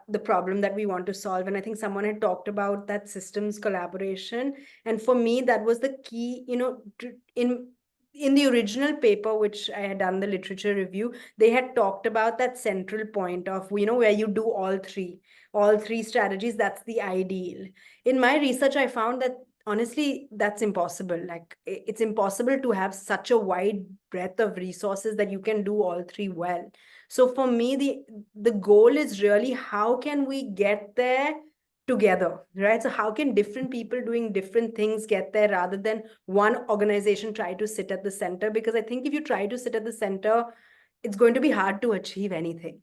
the problem that we want to solve. And I think someone had talked about that systems collaboration. And for me, that was the key, in the original paper, which I had done the literature review, they had talked about that central point of, where you do all three strategies. That's the ideal. In my research, I found that honestly, that's impossible. Like it's impossible to have such a wide breadth of resources that you can do all three well. So for me, the goal is really how can we get there together, right? So how can different people doing different things get there rather than one organization try to sit at the center? Because I think if you try to sit at the center, it's going to be hard to achieve anything.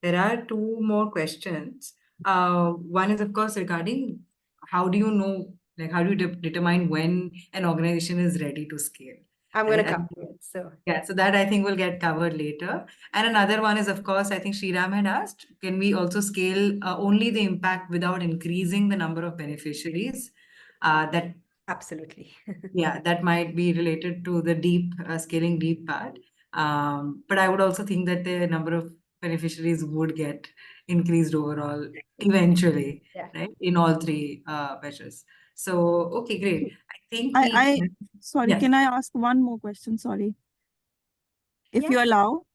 There are two more questions. One is, of course, regarding how do you know, like, how do you determine when an organization is ready to scale? I'm going to And- come to it. So Yeah, so that I think will get covered later. And another one is, of course, I think Sriram had asked, can we also scale only the impact without increasing the number of beneficiaries? That absolutely. Yeah, that might be related to the deep scaling deep part. But I would also think that the number of beneficiaries would get increased overall eventually, Yeah. right? In all three measures. So, okay, great. I think Sorry, Yes. can I ask one more question? Sorry. If Yeah. you allow.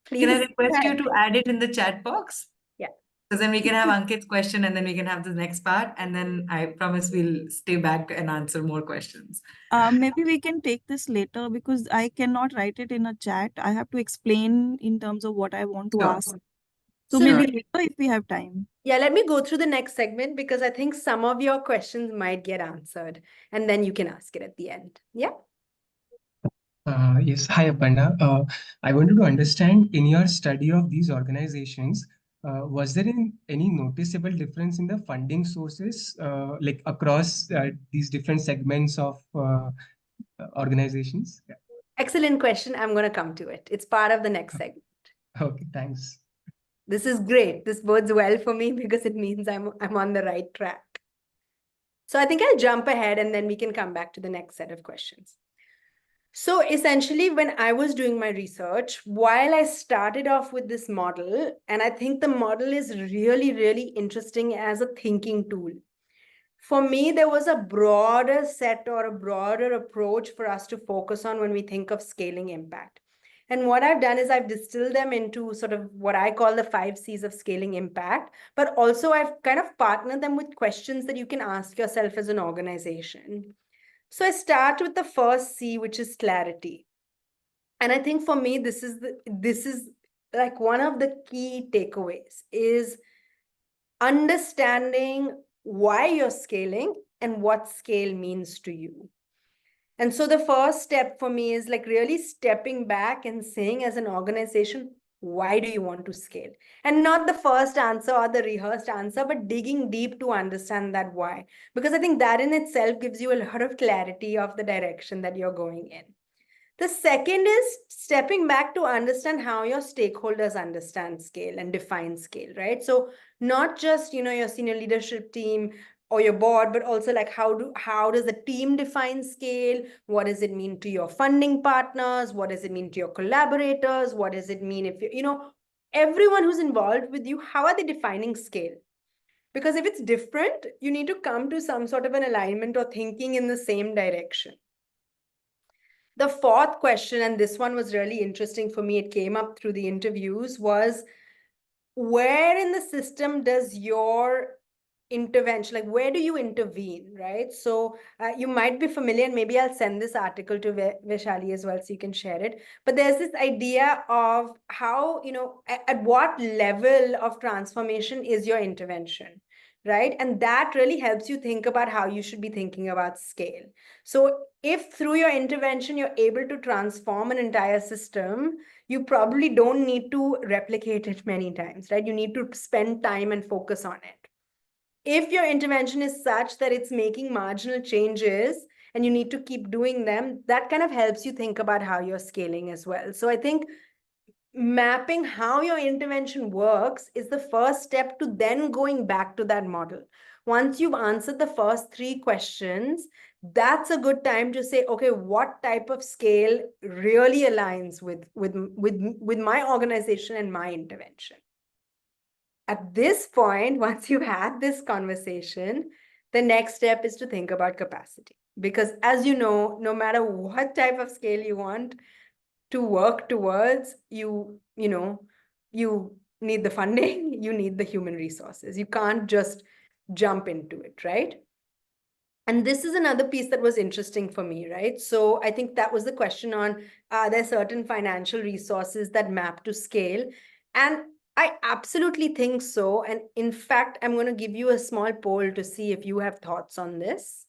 Can I Please. request you to add it in the chat box? Yeah. Because then we can have Ankit's question and then we can have the next part. And then I promise we'll stay back and answer more questions. Maybe we can take this later because I cannot write it in a chat. I have to explain in terms of what I want to Sure. ask. So So maybe let- later if we have time. Yeah, let me go through the next segment because I think some of your questions might get answered and then you can ask it at the end. Yeah. Yes, hi Aparna. I wanted to understand in your study of these organizations, was there any noticeable difference in the funding sources, like across these different segments of organizations? Yeah. Excellent question. I'm going to come to it. It's part of the next segment. Okay, thanks. This is great. This bodes well for me because it means I'm on the right track. So I think I'll jump ahead and then we can come back to the next set of questions. So essentially, when I was doing my research, while I started off with this model, and I think the model is really, really interesting as a thinking tool. For me, there was a broader set or a broader approach for us to focus on when we think of scaling impact. And what I've done is I've distilled them into sort of what I call the 5 C's of scaling impact, but also I've kind of partnered them with questions that you can ask yourself as an organization. So I start with the first C, which is clarity. And I think for me, this is like one of the key takeaways is understanding why you're scaling and what scale means to you. And so the first step for me is like really stepping back and saying as an organization, why do you want to scale? And not the first answer or the rehearsed answer, but digging deep to understand that why. Because I think that in itself gives you a lot of clarity of the direction that you're going in. The second is stepping back to understand how your stakeholders understand scale and define scale, right? So not just, your senior leadership team or your board, but also like how does the team define scale? What does it mean to your funding partners? What does it mean to your collaborators? What does it mean if everyone who's involved with you, how are they defining scale? Because if it's different, you need to come to some sort of an alignment or thinking in the same direction. The fourth question, and this one was really interesting for me, it came up through the interviews, was where in the system does your intervention, like where do you intervene, right? So you might be familiar, and maybe I'll send this article to Vaishali as well so you can share it. But there's this idea of how, at what level of transformation is your intervention, right? And that really helps you think about how you should be thinking about scale. So if through your intervention, you're able to transform an entire system, you probably don't need to replicate it many times, right? You need to spend time and focus on it. If your intervention is such that it's making marginal changes and you need to keep doing them, that kind of helps you think about how you're scaling as well. So I think mapping how your intervention works is the first step to then going back to that model. Once you've answered the first 3 questions, that's a good time to say, okay, what type of scale really aligns with my organization and my intervention? At this point, once you've had this conversation, the next step is to think about capacity. Because as you know, no matter what type of scale you want to work towards, you need the funding, you need the human resources. You can't just jump into it, right? And this is another piece that was interesting for me, right? So I think that was the question on, are there certain financial resources that map to scale? And I absolutely think so. And in fact, I'm going to give you a small poll to see if you have thoughts on this.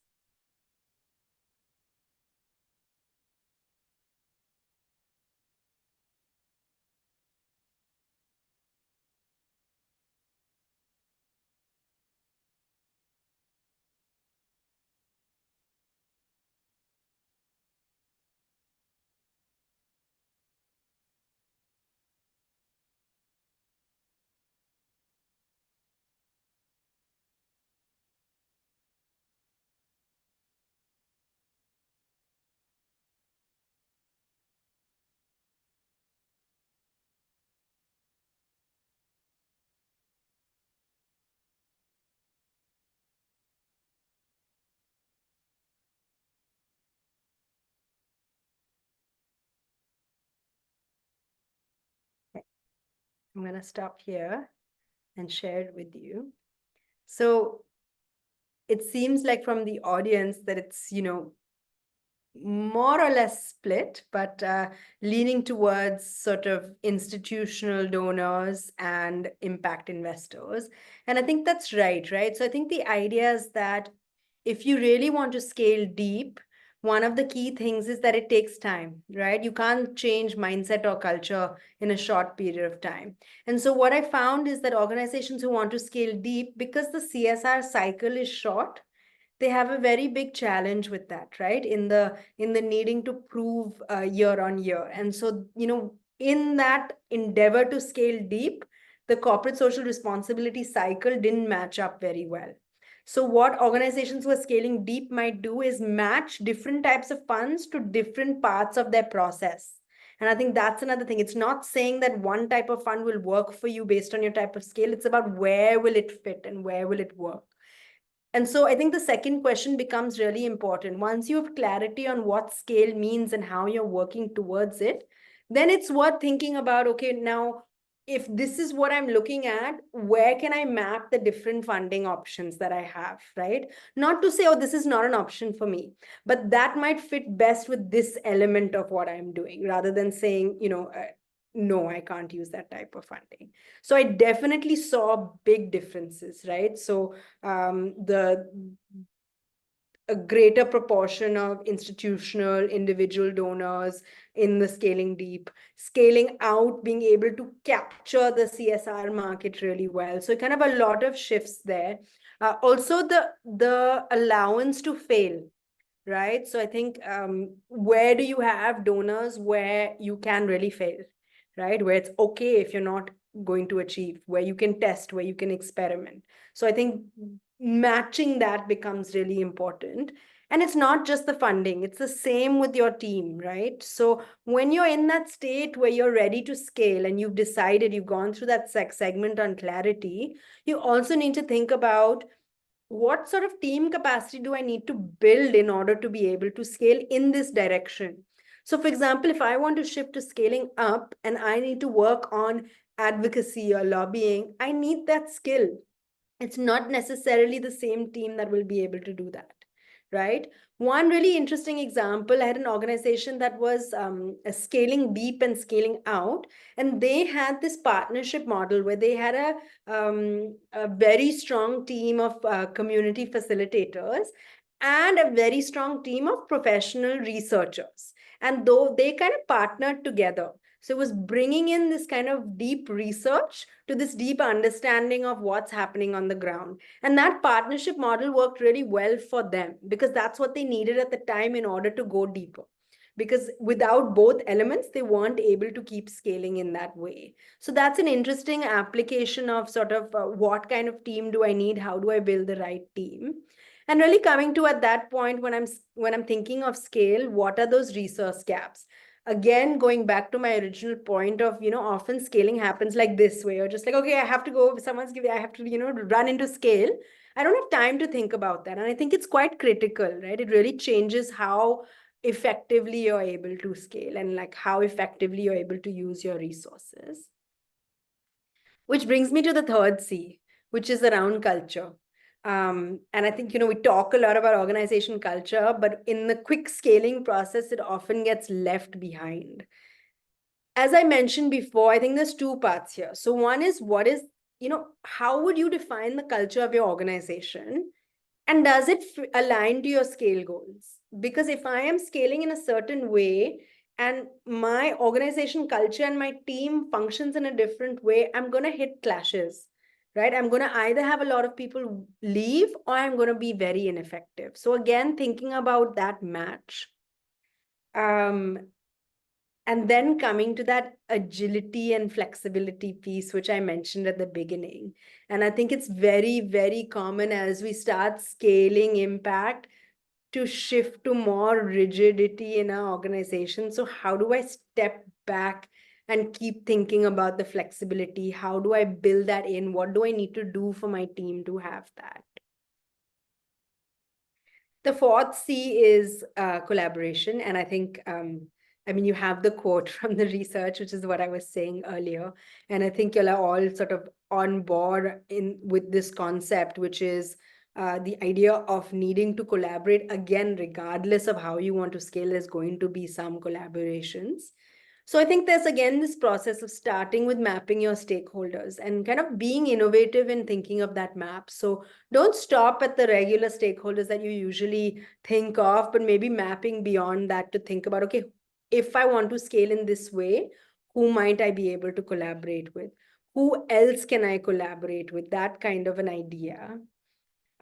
I'm going to stop here and share it with you. So it seems like from the audience that it's, more or less split, but leaning towards sort of institutional donors and impact investors. And I think that's right? So I think the idea is that if you really want to scale deep, one of the key things is that it takes time, right? You can't change mindset or culture in a short period of time. And so what I found is that organizations who want to scale deep, because the CSR cycle is short, they have a very big challenge with that, right? In the needing to prove year on year. And so, in that endeavor to scale deep, the corporate social responsibility cycle didn't match up very well. So what organizations who are scaling deep might do is match different types of funds to different parts of their process. And I think that's another thing. It's not saying that one type of fund will work for you based on your type of scale. It's about where will it fit and where will it work. And so I think the second question becomes really important. Once you have clarity on what scale means and how you're working towards it, then it's worth thinking about, okay, now, if this is what I'm looking at, where can I map the different funding options that I have, right? Not to say, oh, this is not an option for me, but that might fit best with this element of what I'm doing, rather than saying, no, I can't use that type of funding. So I definitely saw big differences, right? So a greater proportion of institutional individual donors in the scaling deep, scaling out, being able to capture the CSR market really well. So kind of a lot of shifts there. Also the allowance to fail, right? So I think where do you have donors where you can really fail, right? Where it's okay if you're not going to achieve, where you can test, where you can experiment. So I think matching that becomes really important. And it's not just the funding, it's the same with your team, right? So when you're in that state where you're ready to scale and you've decided, you've gone through that segment on clarity, you also need to think about, what sort of team capacity do I need to build in order to be able to scale in this direction? So for example, if I want to shift to scaling up and I need to work on advocacy or lobbying, I need that skill. It's not necessarily the same team that will be able to do that, right? One really interesting example, I had an organization that was scaling deep and scaling out, and they had this partnership model where they had a very strong team of community facilitators and a very strong team of professional researchers. And though they kind of partnered together. So it was bringing in this kind of deep research to this deep understanding of what's happening on the ground. And that partnership model worked really well for them because that's what they needed at the time in order to go deeper. Because without both elements, they weren't able to keep scaling in that way. So that's an interesting application of sort of what kind of team do I need? How do I build the right team? And really coming to at that point when I'm thinking of scale, what are those resource gaps? Again, going back to my original point of, often scaling happens like this way, or just like, okay, I have to go, someone's giving, I have to, run into scale. I don't have time to think about that. And I think it's quite critical, right? It really changes how effectively you're able to scale and like how effectively you're able to use your resources. Which brings me to the third C, which is around culture. And I think, we talk a lot about organization culture, but in the quick scaling process, it often gets left behind. As I mentioned before, I think there's two parts here. So one is how would you define the culture of your organization? And does it align to your scale goals? Because if I am scaling in a certain way and my organization culture and my team functions in a different way, I'm going to hit clashes, right? I'm going to either have a lot of people leave or I'm going to be very ineffective. So again, thinking about that match. And then coming to that agility and flexibility piece, which I mentioned at the beginning. And I think it's very, very common as we start scaling impact to shift to more rigidity in our organization. So how do I step back and keep thinking about the flexibility? How do I build that in? What do I need to do for my team to have that? The fourth C is collaboration. And I think, you have the quote from the research, which is what I was saying earlier. And I think you're all sort of on board with this concept, which is the idea of needing to collaborate. Again, regardless of how you want to scale, there's going to be some collaborations. So I think there's again this process of starting with mapping your stakeholders and kind of being innovative in thinking of that map. So don't stop at the regular stakeholders that you usually think of, but maybe mapping beyond that to think about, okay, if I want to scale in this way, who might I be able to collaborate with? Who else can I collaborate with? That kind of an idea.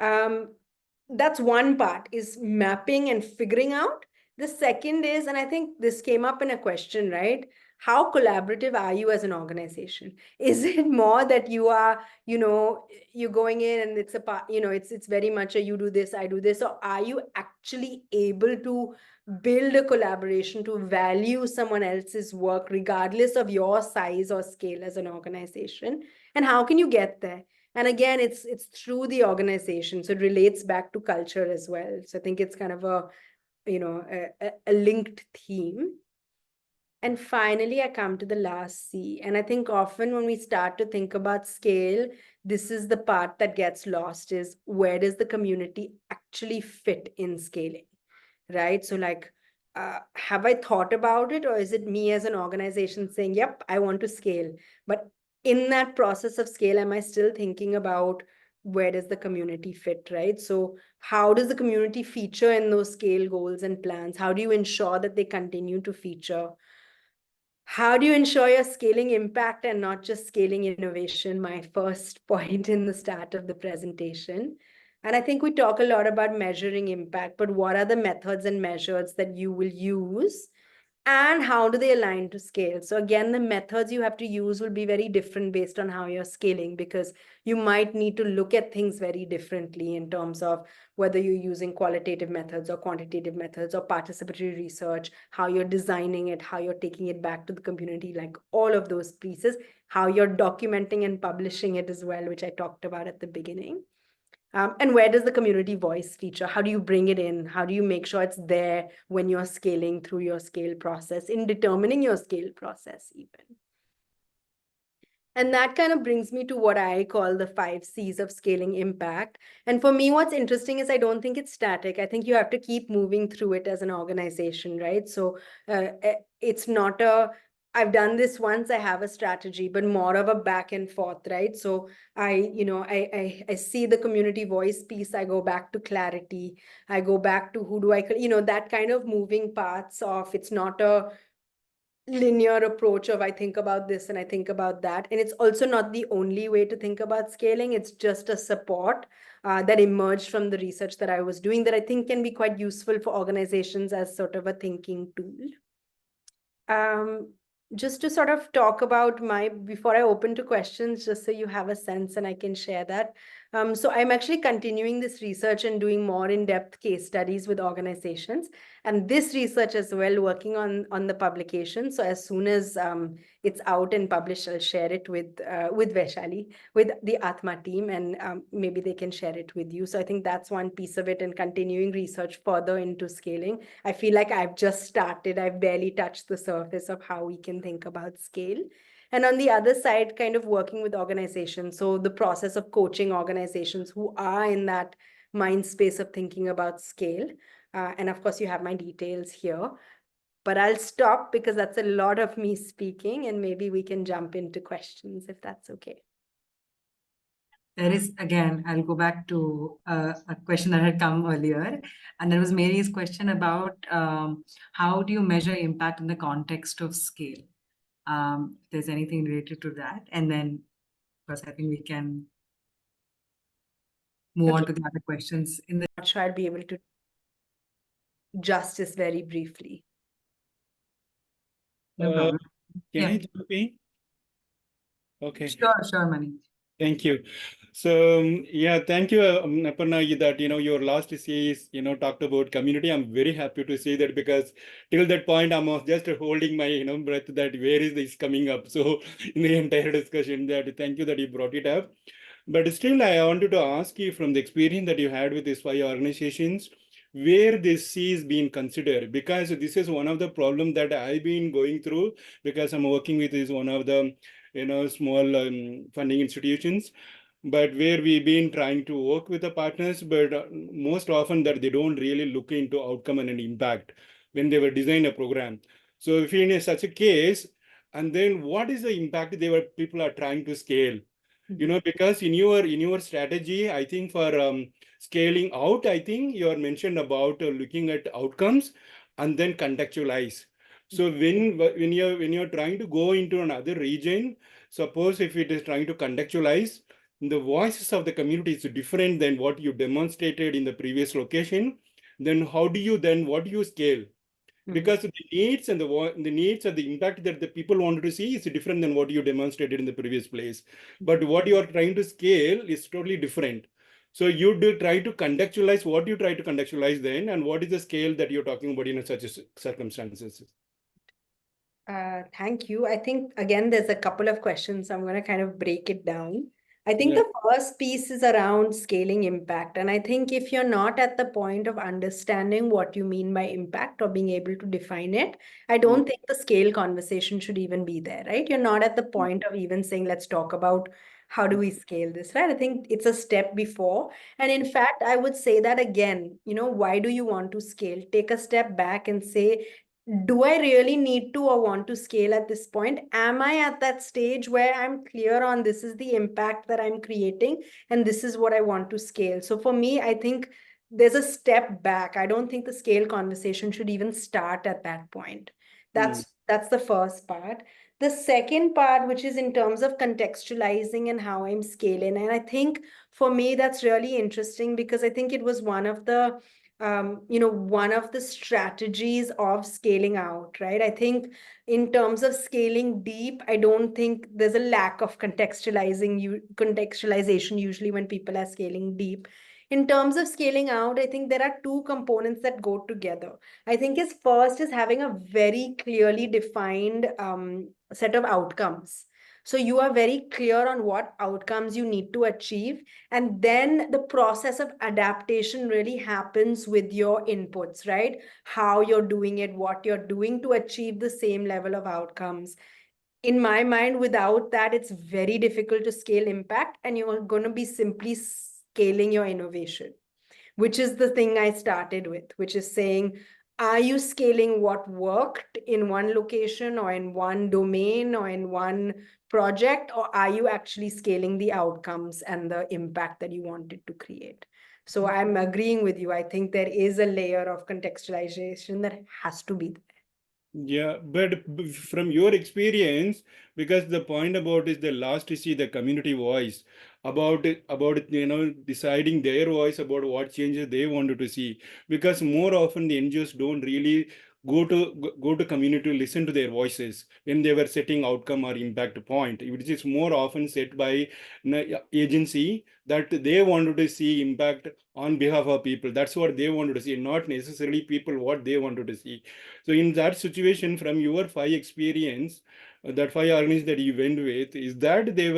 That's one part, is mapping and figuring out. The second is, and I think this came up in a question, right? How collaborative are you as an organization? Is it more that you are, you're going in and it's a part, it's very much a you do this, I do this, or are you actually able to build a collaboration to value someone else's work regardless of your size or scale as an organization? And how can you get there? And again, it's through the organization, so it relates back to culture as well. So I think it's kind of a linked theme. And finally, I come to the last C. And I think often when we start to think about scale, this is the part that gets lost, is where does the community actually fit in scaling, right? So like, have I thought about it, or is it me as an organization saying, yep, I want to scale? But in that process of scale, am I still thinking about where does the community fit, right? So how does the community feature in those scale goals and plans? How do you ensure that they continue to feature? How do you ensure you're scaling impact and not just scaling innovation? My first point in the start of the presentation. And I think we talk a lot about measuring impact, but what are the methods and measures that you will use? And how do they align to scale? So again, the methods you have to use will be very different based on how you're scaling, because you might need to look at things very differently in terms of whether you're using qualitative methods or quantitative methods or participatory research, how you're designing it, how you're taking it back to the community, like all of those pieces, how you're documenting and publishing it as well, which I talked about at the beginning. And where does the community voice feature? How do you bring it in? How do you make sure it's there when you're scaling through your scale process, in determining your scale process even? And that kind of brings me to what I call the 5 C's of scaling impact. And for me, what's interesting is I don't think it's static. I think you have to keep moving through it as an organization, right? So it's not I've done this once, I have a strategy, but more of a back and forth, right? So I see the community voice piece, I go back to clarity, I go back to who do I, that kind of moving parts of, it's not a linear approach of I think about this and I think about that. And it's also not the only way to think about scaling. It's just a support that emerged from the research that I was doing that I think can be quite useful for organizations as sort of a thinking tool. Just to sort of talk about before I open to questions, just so you have a sense and I can share that. So I'm actually continuing this research and doing more in-depth case studies with organizations, and this research as well, working on the publication. So as soon as it's out and published, I'll share it with Vaishali, with the Atma team, and maybe they can share it with you. So I think that's one piece of it, and continuing research further into scaling. I feel like I've just started. I've barely touched the surface of how we can think about scale. And on the other side, kind of working with organizations. So the process of coaching organizations who are in that mind space of thinking about scale. And of course, you have my details here. But I'll stop because that's a lot of me speaking, and maybe we can jump into questions if that's okay. There is, again, I'll go back to a question that had come earlier, and there was Mary's question about how do you measure impact in the context of scale? If there's anything related to that, and then, of course, I think we can move on to the other questions. Not sure I'd be able to justice very briefly. No problem. Can I jump in? Okay. Sure, Mani. Thank you. So yeah, thank you, Aparna, that your last is talked about community. I'm very happy to see that, because till that point I'm just holding my breath that where is this coming up. So in the entire discussion, that thank you that you brought it up. But still, I wanted to ask you, from the experience that you had with these 5 organizations, where this C is being considered, because this is one of the problems that I've been going through, because I'm working with is one of the small funding institutions, but where we've been trying to work with the partners, but most often that they don't really look into outcome and an impact when they were designing a program. So if in such a case, and then what is the impact people are trying to scale? Because in your strategy, I think for scaling out, I think you are mentioned about looking at outcomes and then contextualize. So when you're trying to go into another region, suppose if it is trying to contextualize, the voices of the community is different than what you demonstrated in the previous location, then what do you scale? Because the needs and the needs and the impact that the people wanted to see is different than what you demonstrated in the previous place. But what you are trying to scale is totally different. So you do try to contextualize what you try to contextualize then, and what is the scale that you're talking about in such circumstances. Thank you. I think, again, there's a couple of questions. I'm going to kind of break it down. I think the first piece is around scaling impact. And I think if you're not at the point of understanding what you mean by impact or being able to define it, I don't think the scale conversation should even be there, right? You're not at the point of even saying, let's talk about how do we scale this, right? I think it's a step before. And in fact, I would say that again, why do you want to scale? Take a step back and say, do I really need to or want to scale at this point? Am I at that stage where I'm clear on this is the impact that I'm creating and this is what I want to scale? So for me, I think there's a step back. I don't think the scale conversation should even start at that point. That's the first part. The second part, which is in terms of contextualizing and how I'm scaling. And I think for me, that's really interesting, because I think it was one of the one of the strategies of scaling out, right? I think in terms of scaling deep, I don't think there's a lack of contextualization usually when people are scaling deep. In terms of scaling out, I think there are 2 components that go together. I think first is having a very clearly defined set of outcomes. So you are very clear on what outcomes you need to achieve. And then the process of adaptation really happens with your inputs, right? How you're doing it, what you're doing to achieve the same level of outcomes. In my mind, without that, it's very difficult to scale impact, and you're going to be simply scaling your innovation, which is the thing I started with, which is saying, are you scaling what worked in one location or in one domain or in one project, or are you actually scaling the outcomes and the impact that you wanted to create? So I'm agreeing with you. I think there is a layer of contextualization that has to be there. Yeah, but from your experience, because the point about is the last to see the community voice about deciding their voice about what changes they wanted to see, because more often the NGOs don't really go to community to listen to their voices when they were setting outcome or impact point, which is more often set by agency that they wanted to see impact on behalf of people. That's what they wanted to see, not necessarily people what they wanted to see. So in that situation, from your 5 experience, that 5 organizations that you went with, is that they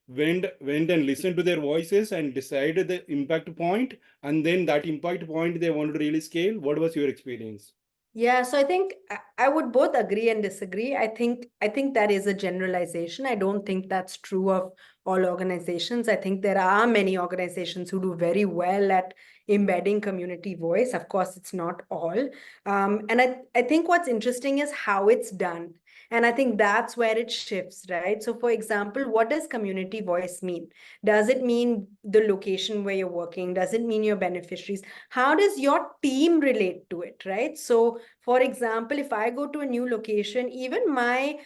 went and listened to their voices and decided the impact point, and then that impact point they wanted to really scale? What was your experience? Yeah, so I think I would both agree and disagree. I think that is a generalization. I don't think that's true of all organizations. I think there are many organizations who do very well at embedding community voice. Of course, it's not all. And I think what's interesting is how it's done. And I think that's where it shifts, right? So for example, what does community voice mean? Does it mean the location where you're working? Does it mean your beneficiaries? How does your team relate to it, right? So for example, if I go to a new location, even my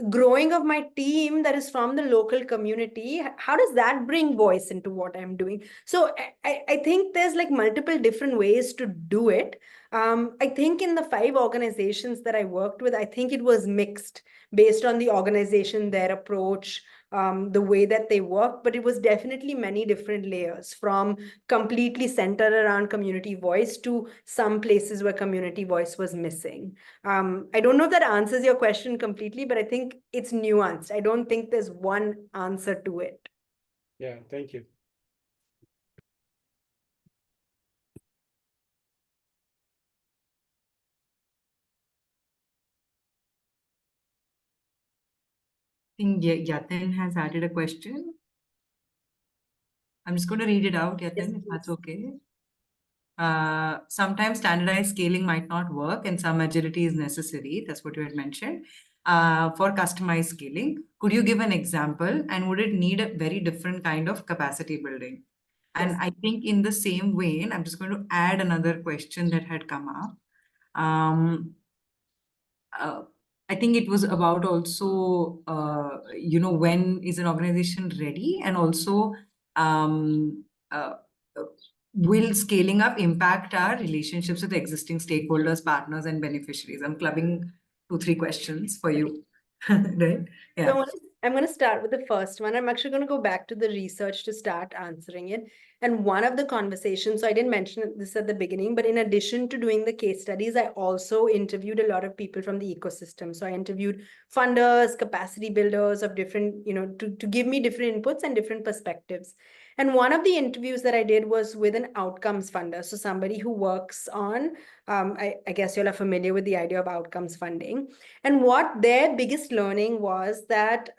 growing of my team that is from the local community, how does that bring voice into what I'm doing? So I think there's like multiple different ways to do it. I think in the 5 organizations that I worked with, I think it was mixed based on the organization, their approach, the way that they work, but it was definitely many different layers, from completely centered around community voice to some places where community voice was missing. I don't know if that answers your question completely, but I think it's nuanced. I don't think there's one answer to it. Yeah, thank you. I think Yatin has added a question. I'm just going to read it out, Yatin, if that's okay. Sometimes standardized scaling might not work and some agility is necessary. That's what you had mentioned. For customized scaling, could you give an example, and would it need a very different kind of capacity building? And Yes. I think in the same vein, I'm just going to add another question that had come up. I think it was about also, when is an organization ready, and also, uh, will scaling up impact our relationships with existing stakeholders, partners, and beneficiaries? I'm clubbing 2-3 questions for you, right? Yeah. So I'm going to start with the first one. I'm actually going to go back to the research to start answering it. And one of the conversations, so I didn't mention this at the beginning, but in addition to doing the case studies, I also interviewed a lot of people from the ecosystem. So I interviewed funders, capacity builders of different, to give me different inputs and different perspectives. And one of the interviews that I did was with an outcomes funder. So somebody who works on, I guess you're familiar with the idea of outcomes funding. And what their biggest learning was that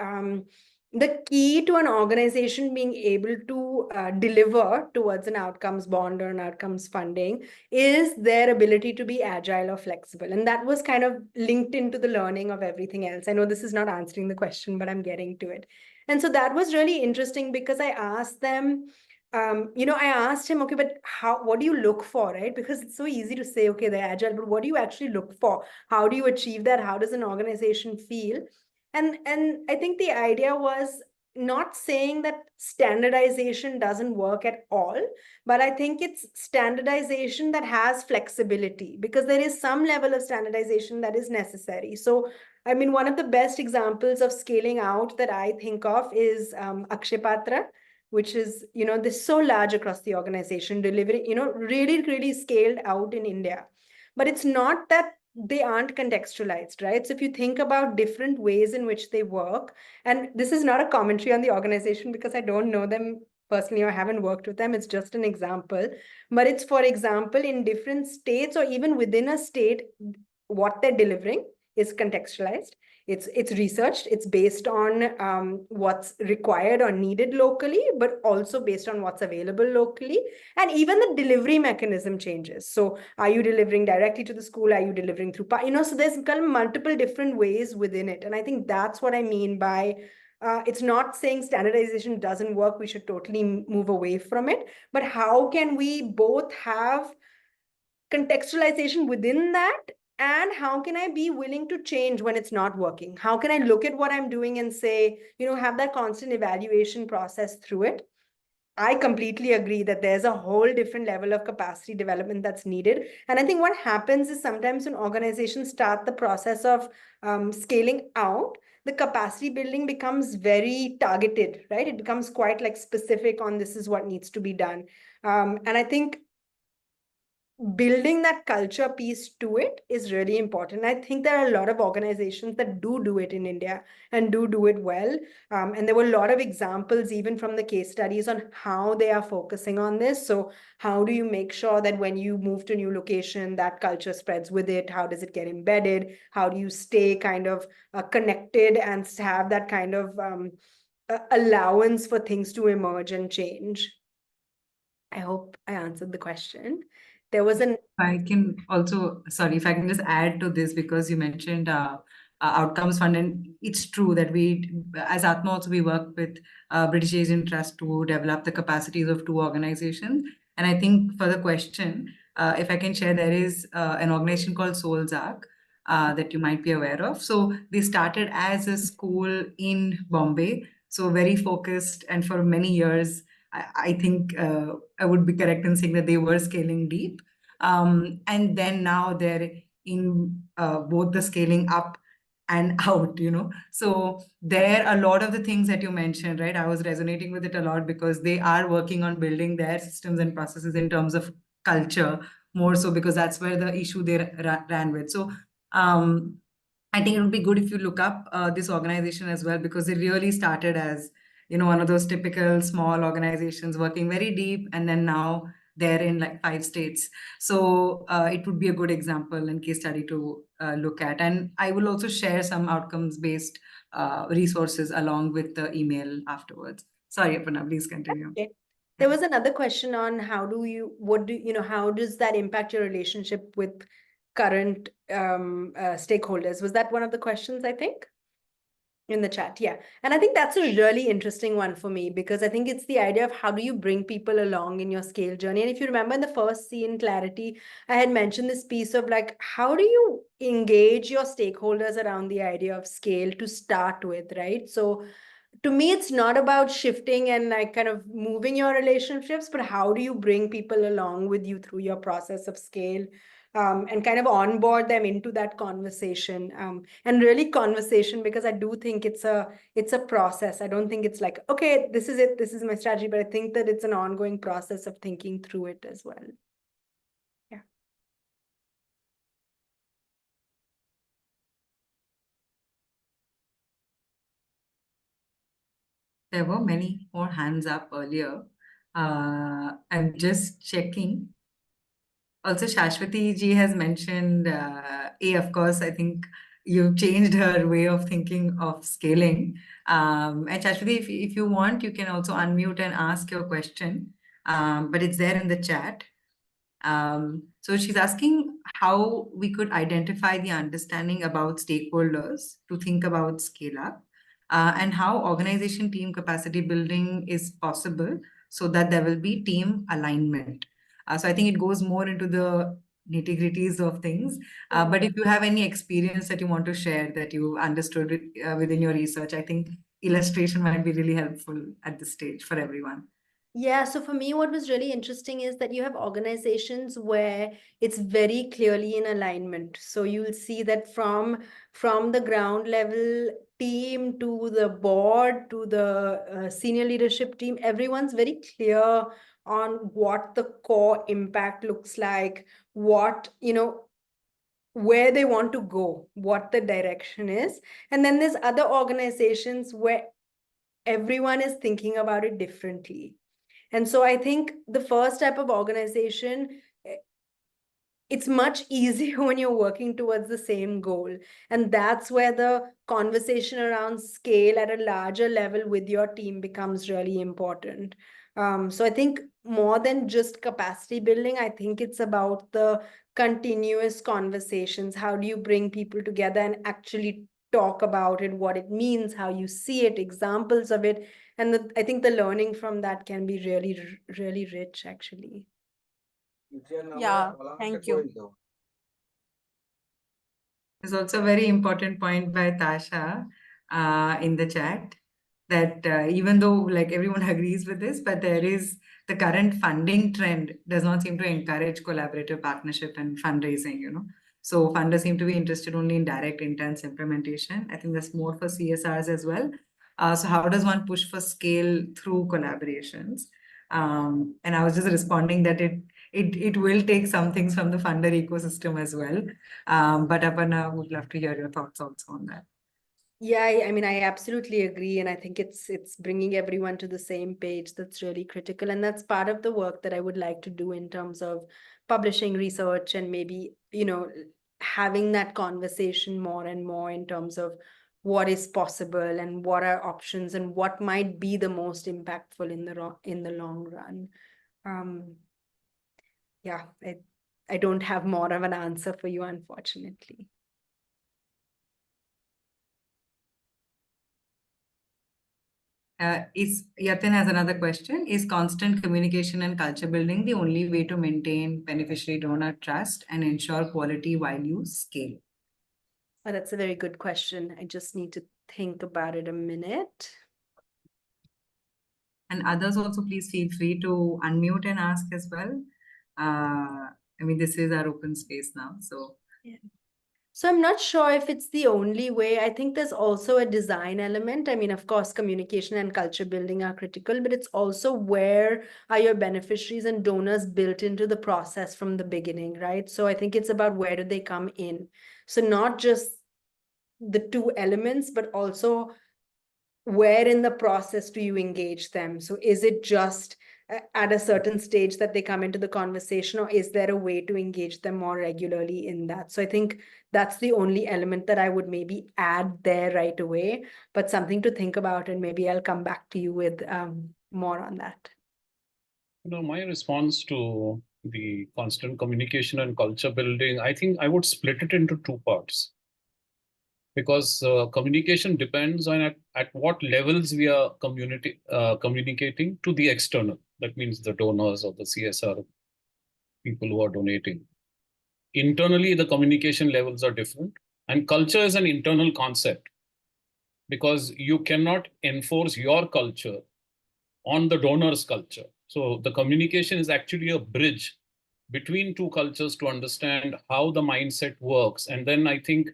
the key to an organization being able to deliver towards an outcomes bond or an outcomes funding is their ability to be agile or flexible. And that was kind of linked into the learning of everything else. I know this is not answering the question, but I'm getting to it. And so that was really interesting because I asked them, I asked him, okay, but what do you look for, right? Because it's so easy to say, okay, they're agile, but what do you actually look for? How do you achieve that? How does an organization feel? And I think the idea was not saying that standardization doesn't work at all, but I think it's standardization that has flexibility, because there is some level of standardization that is necessary. So, I mean, one of the best examples of scaling out that I think of is Akshay Patra, which is, this so large across the organization, delivering, really, really scaled out in India. But it's not that they aren't contextualized, right? So if you think about different ways in which they work, and this is not a commentary on the organization because I don't know them personally or haven't worked with them, it's just an example. But it's, for example, in different states or even within a state, what they're delivering is contextualized. It's researched. It's based on what's required or needed locally, but also based on what's available locally. And even the delivery mechanism changes. So are you delivering directly to the school? Are you delivering through, so there's kind of multiple different ways within it. And I think that's what I mean by it's not saying standardization doesn't work. We should totally move away from it. But how can we both have contextualization within that? And how can I be willing to change when it's not working? How can I look at what I'm doing and say, have that constant evaluation process through it? I completely agree that there's a whole different level of capacity development that's needed. And I think what happens is sometimes when organizations start the process of scaling out, the capacity building becomes very targeted, right? It becomes quite like specific on this is what needs to be done. And I think building that culture piece to it is really important. I think there are a lot of organizations that do it in India and do it well. And there were a lot of examples, even from the case studies, on how they are focusing on this. So how do you make sure that when you move to a new location, that culture spreads with it? How does it get embedded? How do you stay kind of connected and have that kind of allowance for things to emerge and change? I hope I answered the question. There was an I can also, sorry, if I can just add to this, because you mentioned outcomes fund, and it's true that we, as Atma also, we work with British Asian Trust to develop the capacities of 2 organizations. And I think for the question, if I can share, there is an organization called Soul's Arc that you might be aware of. So they started as a school in Bombay, so very focused, and for many years, I think I would be correct in saying that they were scaling deep. And then now they're in both the scaling up and out, So there are a lot of the things that you mentioned, right? I was resonating with it a lot because they are working on building their systems and processes in terms of culture more so, because that's where the issue they ran with. So I think it would be good if you look up this organization as well, because it really started as, one of those typical small organizations working very deep, and then now they're in like 5 states. So it would be a good example and case study to look at. And I will also share some outcomes-based resources along with the email afterwards. Sorry, Aparna, please continue. Okay. There was another question on how does that impact your relationship with current stakeholders? Was that one of the questions, I think? In the chat, yeah. And I think that's a really interesting one for me, because I think it's the idea of how do you bring people along in your scale journey. And if you remember in the first C in Clarity, I had mentioned this piece of like, how do you engage your stakeholders around the idea of scale to start with, right? So to me, it's not about shifting and like kind of moving your relationships, but how do you bring people along with you through your process of scale? And kind of onboard them into that conversation, and really conversation, because I do think it's a process. I don't think it's like, okay, this is it, this is my strategy, but I think that it's an ongoing process of thinking through it as well. Yeah. There were many more hands up earlier. I'm just checking. Also, Shashwati ji has mentioned, of course, I think you've changed her way of thinking of scaling. And Shashwati, if you want, you can also unmute and ask your question, but it's there in the chat. So she's asking how we could identify the understanding about stakeholders to think about scale up, and how organization team capacity building is possible so that there will be team alignment. So I think it goes more into the nitty-gritties of things. But if you have any experience that you want to share that you understood within your research, I think illustration might be really helpful at this stage for everyone. Yeah, so for me, what was really interesting is that you have organizations where it's very clearly in alignment. So you'll see that from the ground level team to the board to the senior leadership team, everyone's very clear on what the core impact looks like, what, where they want to go, what the direction is. And then there's other organizations where everyone is thinking about it differently. And so I think the first type of organization, it's much easier when you're working towards the same goal. And that's where the conversation around scale at a larger level with your team becomes really important. So I think more than just capacity building, I think it's about the continuous conversations. How do you bring people together and actually talk about it, what it means, how you see it, examples of it. And I think the learning from that can be really, really rich, actually. Yeah, thank you. There's also a very important point by Tasha in the chat that even though like everyone agrees with this, but there is the current funding trend does not seem to encourage collaborative partnership and fundraising, So funders seem to be interested only in direct intense implementation. I think that's more for CSRs as well. So how does one push for scale through collaborations? And I was just responding that it will take some things from the funder ecosystem as well. But Aparna, would love to hear your thoughts also on that. Yeah, I mean, I absolutely agree. And I think it's bringing everyone to the same page that's really critical. And that's part of the work that I would like to do in terms of publishing research and maybe, having that conversation more and more in terms of what is possible and what are options and what might be the most impactful in the long run. Yeah, I don't have more of an answer for you, unfortunately. Yatin has another question. Is constant communication and culture building the only way to maintain beneficiary donor trust and ensure quality while you scale? Oh, that's a very good question. I just need to think about it a minute. And others also, please feel free to unmute and ask as well. I mean, this is our open space now, so. Yeah. So I'm not sure if it's the only way. I think there's also a design element. I mean, of course, communication and culture building are critical, but it's also where are your beneficiaries and donors built into the process from the beginning, right? So I think it's about where do they come in. So not just the two elements, but also where in the process do you engage them? So is it just at a certain stage that they come into the conversation, or is there a way to engage them more regularly in that? So I think that's the only element that I would maybe add there right away, but something to think about, and maybe I'll come back to you with more on that. My response to the constant communication and culture building, I think I would split it into two parts. Because communication depends on at what levels we are communicating to the external. That means the donors or the CSR people who are donating. Internally, the communication levels are different. And culture is an internal concept because you cannot enforce your culture on the donor's culture. So the communication is actually a bridge between two cultures to understand how the mindset works. And then I think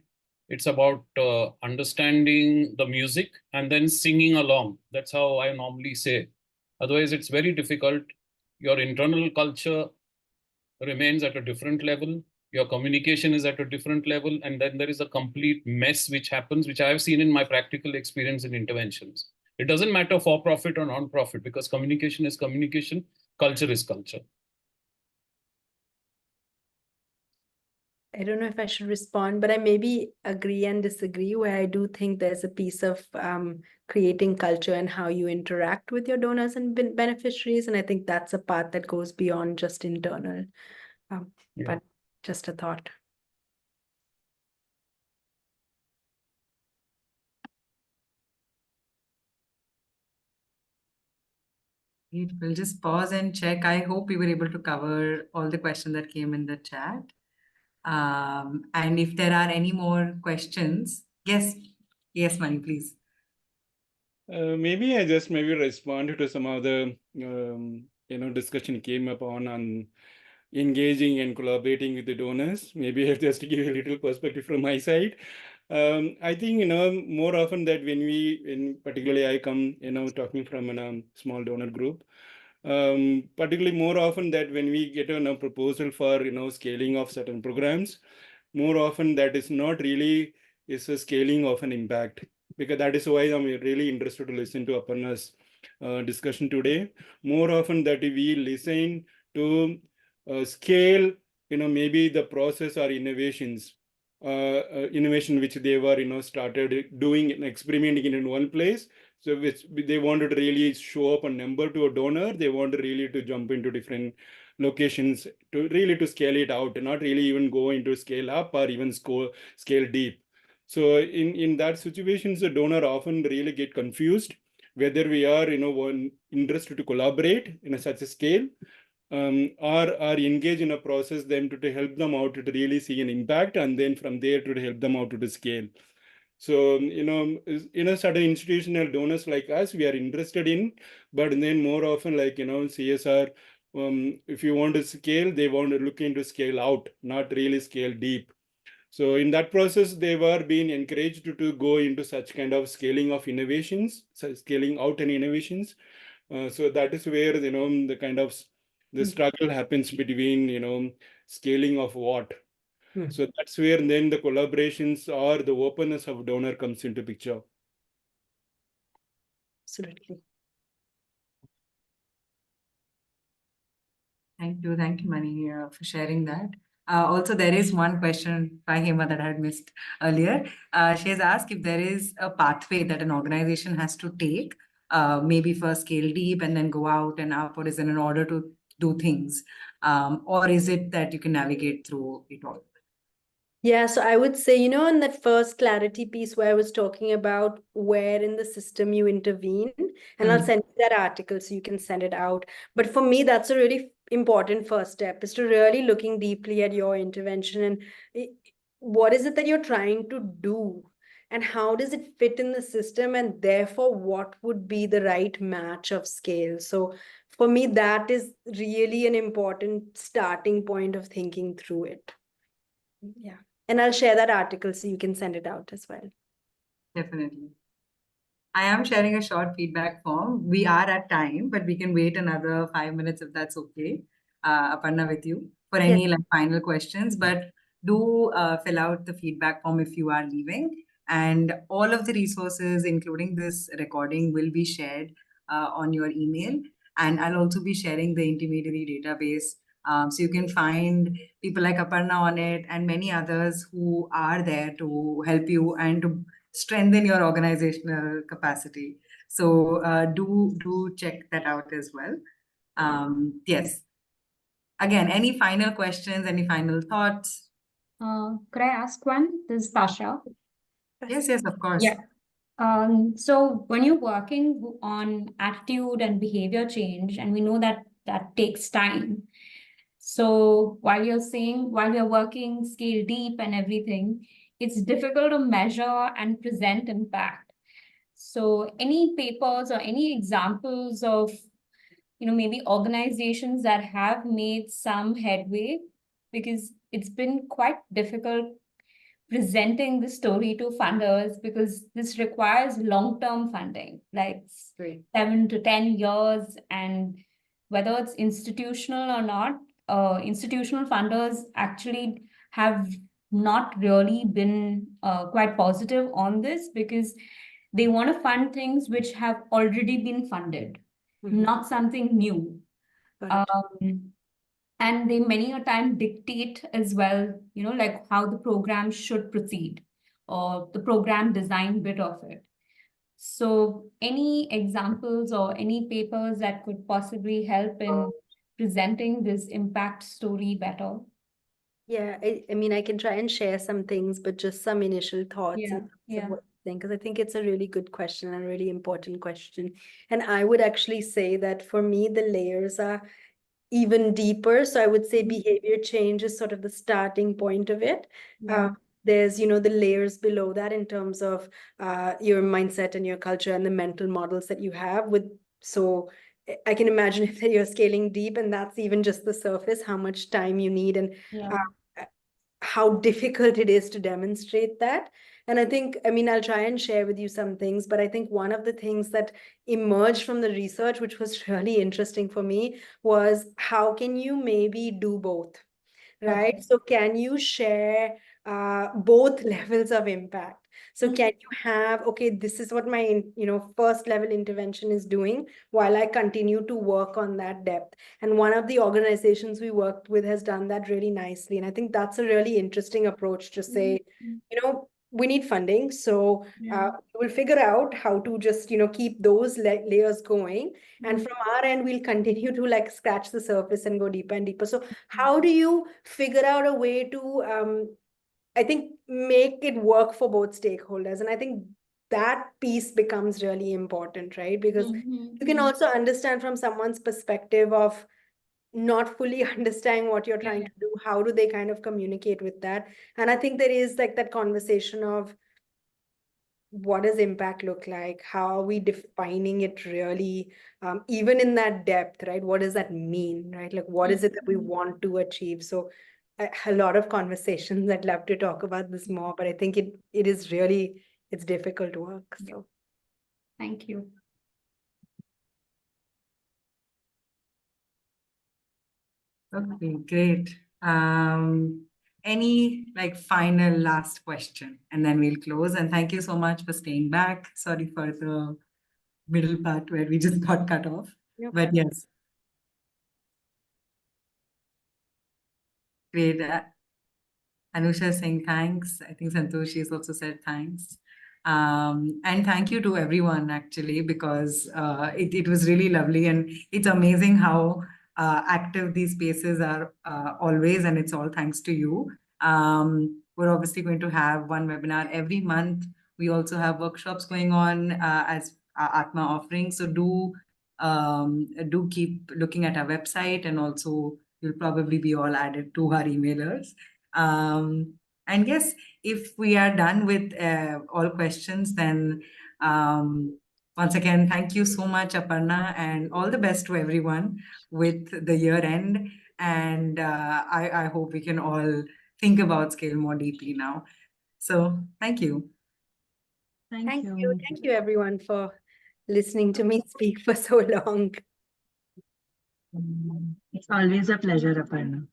it's about understanding the music and then singing along. That's how I normally say. Otherwise, it's very difficult. Your internal culture remains at a different level. Your communication is at a different level. And then there is a complete mess which happens, which I have seen in my practical experience in interventions. It doesn't matter for profit or non-profit because communication is communication, culture is culture. I don't know if I should respond, but I maybe agree and disagree, where I do think there's a piece of creating culture and how you interact with your donors and beneficiaries. And I think that's a part that goes beyond just internal, but just a thought. We'll just pause and check. I hope we were able to cover all the questions that came in the chat. And if there are any more questions, yes, Mani, please. Maybe I just respond to some of the discussion came upon on engaging and collaborating with the donors. Maybe I have just to give a little perspective from my side. I think more often that when particularly I come talking from a small donor group, particularly more often that when we get a proposal for scaling of certain programs, more often that is not really is a scaling of an impact, because that is why I'm really interested to listen to Aparna's discussion today. More often that we listen to scale, maybe the process or innovations, innovation which they were started doing and experimenting in one place. So which they wanted to really show up a number to a donor, they want really to jump into different locations to really to scale it out and not really even go into scale up or even scale deep. So in that situations, the donor often really get confused whether we are one interested to collaborate in such a scale, or engage in a process then to help them out to really see an impact, and then from there to help them out to the scale. So, certain institutional donors like us, we are interested in, but then more often like, CSR, if you want to scale, they want to look into scale out, not really scale deep. So in that process, they were being encouraged to go into such kind of scaling of innovations, scaling out and innovations. So that is where, the kind of the struggle happens between, scaling of what. Hmm. So that's where then the collaborations or the openness of donor comes into picture. Absolutely. Thank you, Mani, for sharing that. Also, there is one question by Hema that I had missed earlier. She has asked if there is a pathway that an organization has to take, maybe first scale deep and then go out and up, or is it in order to do things? Or is it that you can navigate through it all? Yeah, so I would say, in that first clarity piece where I was talking about where in the system you intervene, and I'll send you that article so you can send it out. But for me, that's a really important first step, is to really looking deeply at your intervention and what is it that you're trying to do, and how does it fit in the system, and therefore what would be the right match of scale. So for me, that is really an important starting point of thinking through it. Yeah. And I'll share that article so you can send it out as well. Definitely. I am sharing a short feedback form. We are at time, but we can wait another 5 minutes if that's okay, Aparna, with you for any final questions. But do fill out the feedback form if you are leaving. And all of the resources, including this recording, will be shared on your email. And I'll also be sharing the intermediary database. So you can find people like Aparna on it and many others who are there to help you and to strengthen your organizational capacity. So do check that out as well. Yes. Again, any final questions, any final thoughts? Could I ask one? This is Pasha. Yes, of course. Yeah. So when you're working on attitude and behavior change, and we know that that takes time. So while you're working scale deep and everything, it's difficult to measure and present impact. So any papers or any examples of, maybe organizations that have made some headway, because it's been quite difficult presenting the story to funders, because this requires long-term funding, like 7 to 10 years, and whether it's institutional or not, institutional funders actually have not really been quite positive on this, because they want to fund things which have already been funded, not something new. And they many a time dictate as well, like how the program should proceed, or the program design bit of it. So any examples or any papers that could possibly help in presenting this impact story better? Yeah, I mean, I can try and share some things, but just some initial thoughts in terms of what I think, because I think it's a really good question and a really important question. And I would actually say that for me, the layers are even deeper. So I would say behavior change is sort of the starting point of it. There's, the layers below that in terms of your mindset and your culture and the mental models that you have with. So I can imagine if you're scaling deep and that's even just the surface, how much time you need and how difficult it is to demonstrate that. And I think, I'll try and share with you some things, but I think one of the things that emerged from the research, which was really interesting for me, was how can you maybe do both, right? So can you share both levels of impact? So can you have, okay, this is what my, first level intervention is doing while I continue to work on that depth. And one of the organizations we worked with has done that really nicely. And I think that's a really interesting approach to say, we need funding. So we'll figure out how to just, keep those layers going. And from our end, we'll continue to scratch the surface and go deeper and deeper. So how do you figure out a way to, I think, make it work for both stakeholders? And I think that piece becomes really important, right? Because you can also understand from someone's perspective of not fully understanding what you're trying to do. How do they kind of communicate with that? And I think there is that conversation of what does impact look like? How are we defining it really? Even in that depth, right? What does that mean, right? Like, what is it that we want to achieve? So a lot of conversations. I'd love to talk about this more, but I think it is really, it's difficult work. So thank you. Okay, great. Any like final last question, and then we'll close. And thank you so much for staying back. Sorry for the middle part where we just got cut off. No But problem. yes, great. Anusha is saying thanks. I think Santoshi has also said thanks. And thank you to everyone actually, because it was really lovely, and it's amazing how active these spaces are always, and it's all thanks to you. We're obviously going to have one webinar every month. We also have workshops going on as Atma offerings. So do keep looking at our website, and also you'll probably be all added to our emailers. And yes, if we are done with all questions, then once again, thank you so much, Aparna, and all the best to everyone with the year end. And I hope we can all think about scale more deeply now. So thank you. Thank you. Thank you, everyone, for listening to me speak for so long. It's always a pleasure, Aparna.